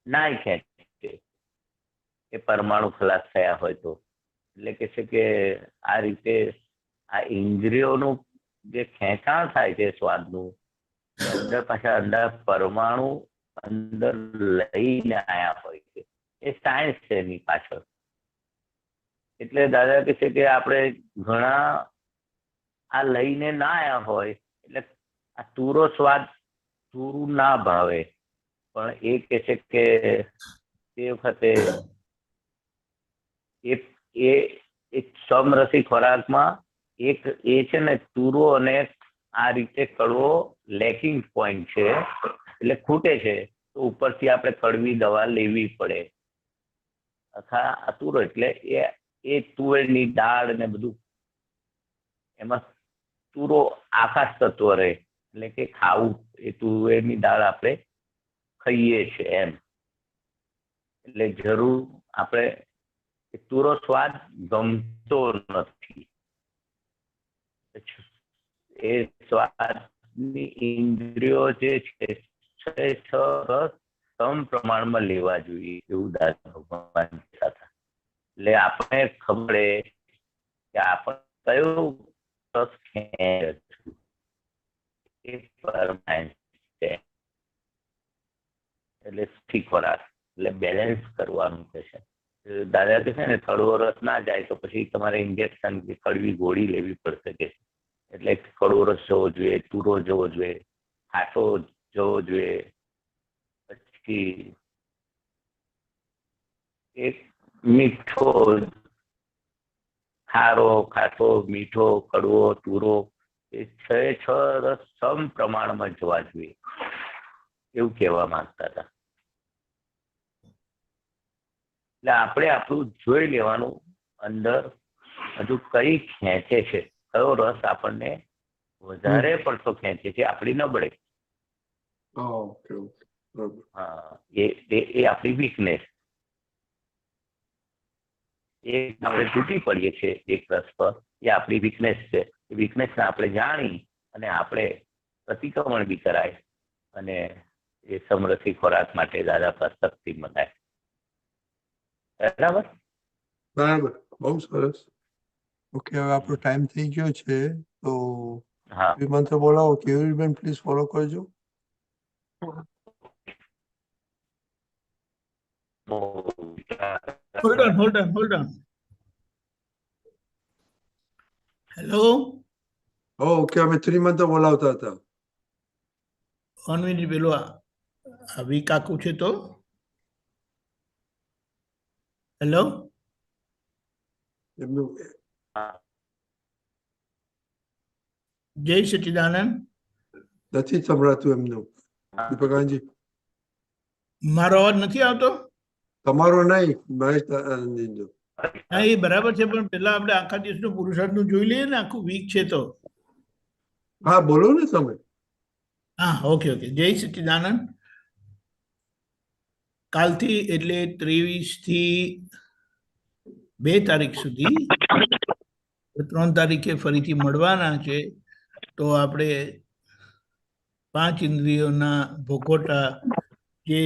નાય ખેંચે, એ પરમાણુ ખલાસ થયા હોય તો. એટલે કે છે કે આ રીતે આ ઇન્દ્રિયોનું જે ખેંચાણ થાય છે સ્વાદનું, અંદર પાછા અંદર પરમાણુ અંદર લઈને આયા હોય છે. એ સાયન્સ છે એની પાછળ. એટલે દાદા કહે છે કે આપણે ઘણા આ લઈને ના આયા હોય એટલે આ તુરો સ્વાદ તુરું ના ભાવે. પણ એ કહે છે કે તે વખતે એ સમરસી ખોરાકમાં એક એ છે ને તુરો અને આ રીતે કડવો લેકિંગ પોઈન્ટ છે, એટલે ખૂટે છે. તો ઉપરથી આપણે કડવી દવા લેવી પડે. આ તુરો એટલે એ તુવેરની દાળ ને બધું, એમાં તુરો આકાશ તત્વ રહે. એટલે કે ખાવું એ તુવેરની દાળ આપણે ખાઈએ છે એમ. એટલે જરૂર આપણે તુરો સ્વાદ ગમતો નથી. એ સ્વાદની ઇન્દ્રિયો જે છે રસ સમ પ્રમાણમાં લેવા જોઈએ એવું દાદા ભગવાન કહેતા હતા. એટલે આપણે ખબર કે આપણે કયો રસ ખેંચે એ પરમાનન્ટ છે. એટલે સુખી ખોરાક એટલે બેલેન્સ કરવાનું કે છે. દાદા કે છે ને કડવો રસ ના જાય તો પછી તમારે ઇન્જેક્શન કે કડવી ગોળી લેવી પડશે કે. એટલે કડવો રસ જવો જોઈએ, તુરો જવો જોઈએ, ખાટો જવો જોઈએ, પછી એક મીઠો, ખારો, ખાટો, મીઠો, કડવો, તુરો, એ 6 રસ સમ પ્રમાણમાં જવા જોઈએ એવું કહેવા માંગતા હતા. એટલે આપણે આપણું જોઈ લેવાનું અંદર હજુ કઈ ખેંચે છે, કયો રસ આપણને વધારે પડતો ખેંચે છે, આપણી નબળે. હા, એ આપણી વીકનેસ. એ આપણે તૂટી પડીએ છીએ એક રસ પર, એ આપણી વીકનેસ છે. એ વીકનેસને આપણે જાણી અને આપણે પ્રતિક્રમણ બી કરાય અને એ સમરસી ખોરાક માટે દાદા પર શક્તિ મનાય. બરાબર બરાબર, બહુ સરસ. ઓકે, હવે આપણો ટાઈમ થઈ ગયો છે તો હા મંત્ર બોલાવો. કેવીબેન પ્લીઝ ફોલો કરજો. Hold on. Hello? ઓકે, અમે ત્રિમંત્ર બોલાવતા હતા. 1 minute પેલું આ વીક આખું છે તો હેલો એમનું જય સચ્ચિદાનંદ નથી સંભળાતું એમનું દીપકાનજી મારો અવાજ નથી આવતો તમારો નહીં મહેશ આનંદજીનો હા એ બરાબર છે પણ પેલા આપણે આખા દિવસનું પુરુષાર્થનું જોઈ લઈએ ને આખું વીક છે તો હા બોલો ને તમે હા ઓકે ઓકે જય સચ્ચિદાનંદ કાલથી એટલે 23 થી 2 તારીખ સુધી 3 તારીખે ફરીથી મળવાના છે તો આપણે 5 ઇન્દ્રિયોના ભોગવટા જે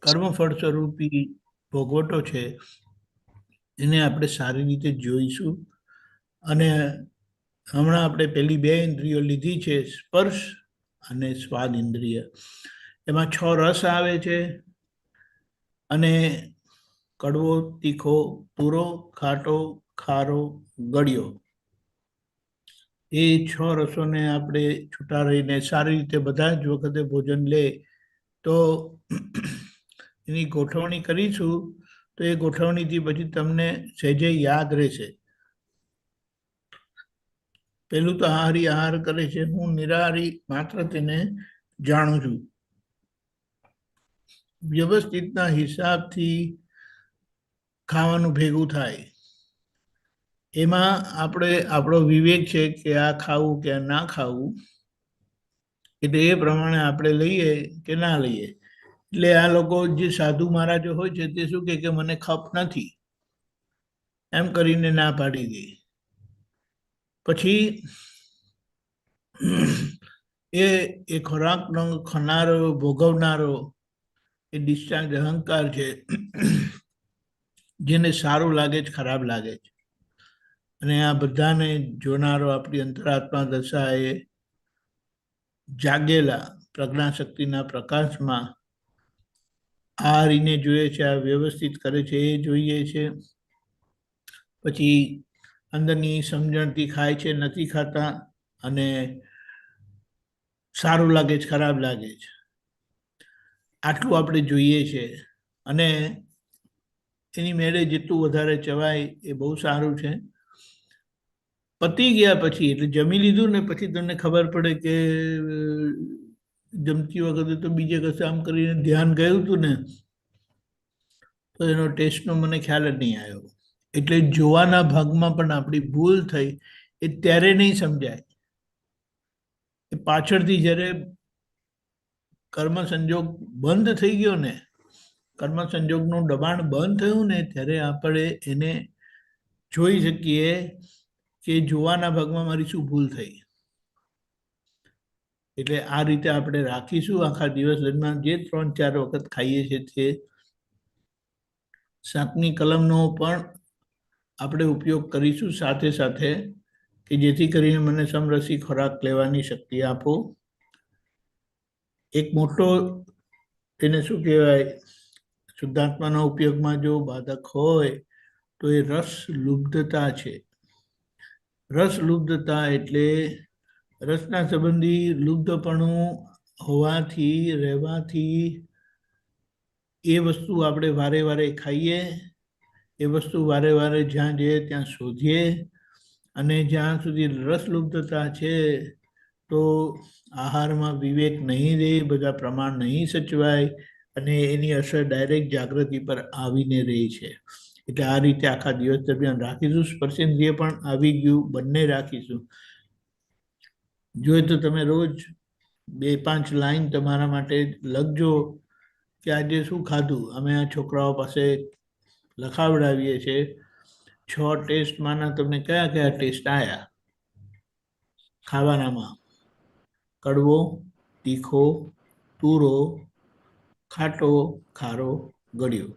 કર્મફળ સ્વરૂપી ભોગવટો છે એને આપણે સારી રીતે જોઈશું અને હમણાં આપણે પેલી 2 ઇન્દ્રિયો લીધી છે સ્પર્શ અને સ્વાદ ઇન્દ્રિય એમાં 6 રસ આવે છે અને કડવો તીખો તુરો ખાટો ખારો ગળ્યો એ 6 રસોને આપણે છૂટા રહીને સારી રીતે બધા જ વખતે ભોજન લે તો એની ગોઠવણી કરીશું તો એ ગોઠવણીથી પછી તમને સહેજે યાદ રહેશે પેલું તો આહારી આહાર કરે છે હું નિરાહારી માત્ર તેને જાણું છું વ્યવસ્થિતના હિસાબથી ખાવાનું ભેગું થાય એમાં આપણે આપણો વિવેક છે કે આ ખાવું કે ના ખાવું એટલે એ પ્રમાણે આપણે લઈએ કે ના લઈએ એટલે આ લોકો જે સાધુ મહારાજો હોય છે તે શું કે મને ખપ નથી એમ કરીને ના પાડી દે પછી એ ખોરાકનો ખાનારો ભોગવનારો એ ડિસ્ચાર્જ અહંકાર છે જેને સારું લાગે છે ખરાબ લાગે છે અને આ બધાને જોનારો આપણી અંતરાત્મા દશા એ જાગેલા પ્રજ્ઞાશક્તિના પ્રકાશમાં આ હરીને જોઈએ છે આ વ્યવસ્થિત કરે છે એ જોઈએ છે પછી અંદરની સમજણથી ખાય છે નથી ખાતા અને સારું લાગે છે ખરાબ લાગે છે આટલું આપણે જોઈએ છે અને એની મેળે જેટલું વધારે ચવાય એ બહુ સારું છે પતી ગયા પછી એટલે જમી લીધું ને પછી તમને ખબર પડે કે જમતી વખતે તો બીજે કશે આમ કરીને ધ્યાન ગયું હતું ને તો એનો ટેસ્ટનો મને ખ્યાલ જ નહીં આવ્યો એટલે જોવાના ભાગમાં પણ આપણી ભૂલ થઈ એ ત્યારે નહીં સમજાય એ પાછળથી જ્યારે કર્મ સંજોગ બંધ થઈ ગયો ને કર્મ સંજોગનું દબાણ બંધ થયું ને ત્યારે આપણે એને જોઈ શકીએ કે જોવાના ભાગમાં મારી શું ભૂલ થઈ એટલે આ રીતે આપણે રાખીશું આખા દિવસ દરમિયાન જે 3-4 વખત ખાઈએ છીએ તે 7મી કલમનો પણ આપણે ઉપયોગ કરીશું સાથે સાથે કે જેથી કરીને મને સમરસી ખોરાક લેવાની શક્તિ આપો એક મોટો એને શું કહેવાય શુદ્ધાત્માના ઉપયોગમાં જો બાધક હોય તો એ રસ લુબ્ધતા છે રસ લુબ્ધતા એટલે રસના સંબંધી લુબ્ધપણું હોવાથી રહેવાથી એ વસ્તુ આપણે વારે વારે ખાઈએ એ વસ્તુ વારે વારે જ્યાં જઈએ ત્યાં શોધીએ અને જ્યાં સુધી રસલુપ્તતા છે તો આહારમાં વિવેક નહીં રહે બધા પ્રમાણ નહીં સચવાય અને એની અસર ડાયરેક્ટ જાગૃતિ પર આવીને રહી છે એટલે આ રીતે આખા દિવસ દરમિયાન રાખીશું સ્પર્શેન્દ્રિય પણ આવી ગયું બંને રાખીશું જોઈએ તો તમે રોજ 2-5 લાઈન તમારા માટે લખજો કે આજે શું ખાધું અમે આ છોકરાઓ પાસે લખાવડાવીએ છીએ 6 ટેસ્ટમાંના તમને કયા કયા ટેસ્ટ આવ્યા ખાવાનામાં કડવો તીખો તુરો ખાટો ખારો ગળ્યો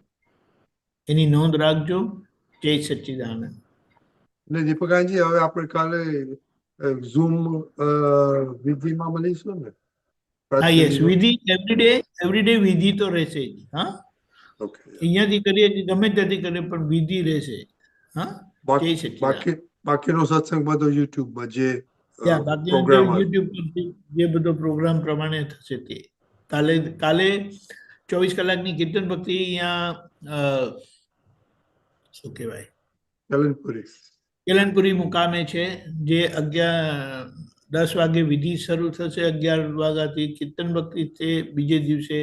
એની નોંધ રાખજો જય સચ્ચિદાનંદ ને દીપકાનજી હવે આપણે કાલે ઝૂમ વિધિમાં મળીશું ને હા યસ વિધિ એવરીડે વિધિ તો રહેશે જ હા ઓકે અહીંયાથી કરીએ કે ગમે ત્યાંથી કરીએ પણ વિધિ રહેશે હા જય સચ્ચિદાનંદ બાકીનો સત્સંગ બધો યુટ્યુબમાં જે બાકી પ્રોગ્રામ યુટ્યુબ પર જે બધો પ્રોગ્રામ પ્રમાણે થશે તે કાલે કાલે 24 કલાકની કીર્તન ભક્તિ અહીંયા શું કહેવાય કલનપુરી. કેલનપુરી મુકામે છે, જે 10 વાગે વિધિ શરૂ થશે, 11 વાગ્યાથી કીર્તન ભક્તિ છે, બીજે દિવસે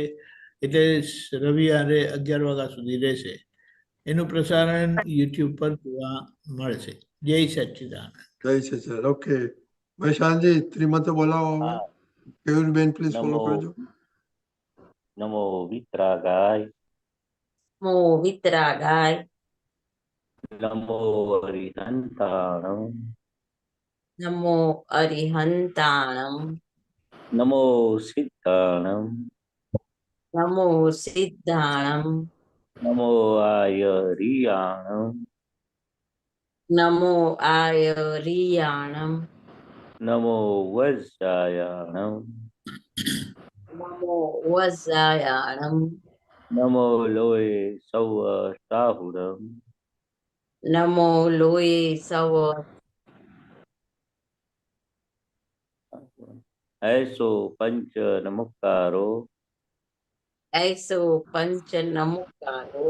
એટલે રવિવારે 11 વાગ્યા સુધી રહેશે. એનું પ્રસારણ યુટ્યુબ પર જોવા મળશે. જય સચ્ચિદાનંદ. જય સચિદાનંદ. ઓકે મહેશાનજી શ્રીમંત બોલાવો હવે. હા. કેયુરબેન પ્લીઝ ફોલો નમો કરજો. નમો વિતરાગાય નમો વિતરાગાય નમો હરિહંતાણમ નમો અરિહંતાણમ નમો સિદ્ધાણમ નમો સિદ્ધાણમ નમો આયરિયાણમ નમો આયરિયાણમ નમો વજ્રાયાણમ નમો વજ્રાયાણમ નમો લોય સૌ સાહુરમ નમો લોય સવ ऐसो पंच नमकारो ऐસો પંચ નમુકારો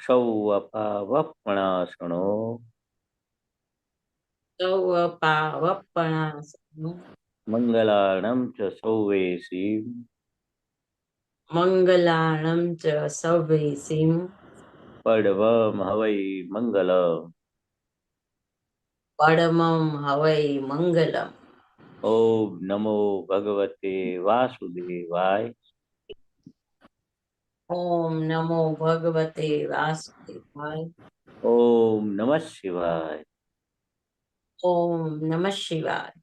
સૌ અપાવપણાસણો સૌ પાવપણાસનો મંગલાણમ ચ સૌવેસી મંગલાણમ ચ સવેસીમ પડવમ હવૈ મંગલ પરમમ હવૈ મંગલમ. ઓમ નમો ભગવતે વાસુદેવાય ઓમ નમો ભગવતે વાસુદેવાય. ઓમ નમઃ શિવાય ઓમ નમઃ શિવાય.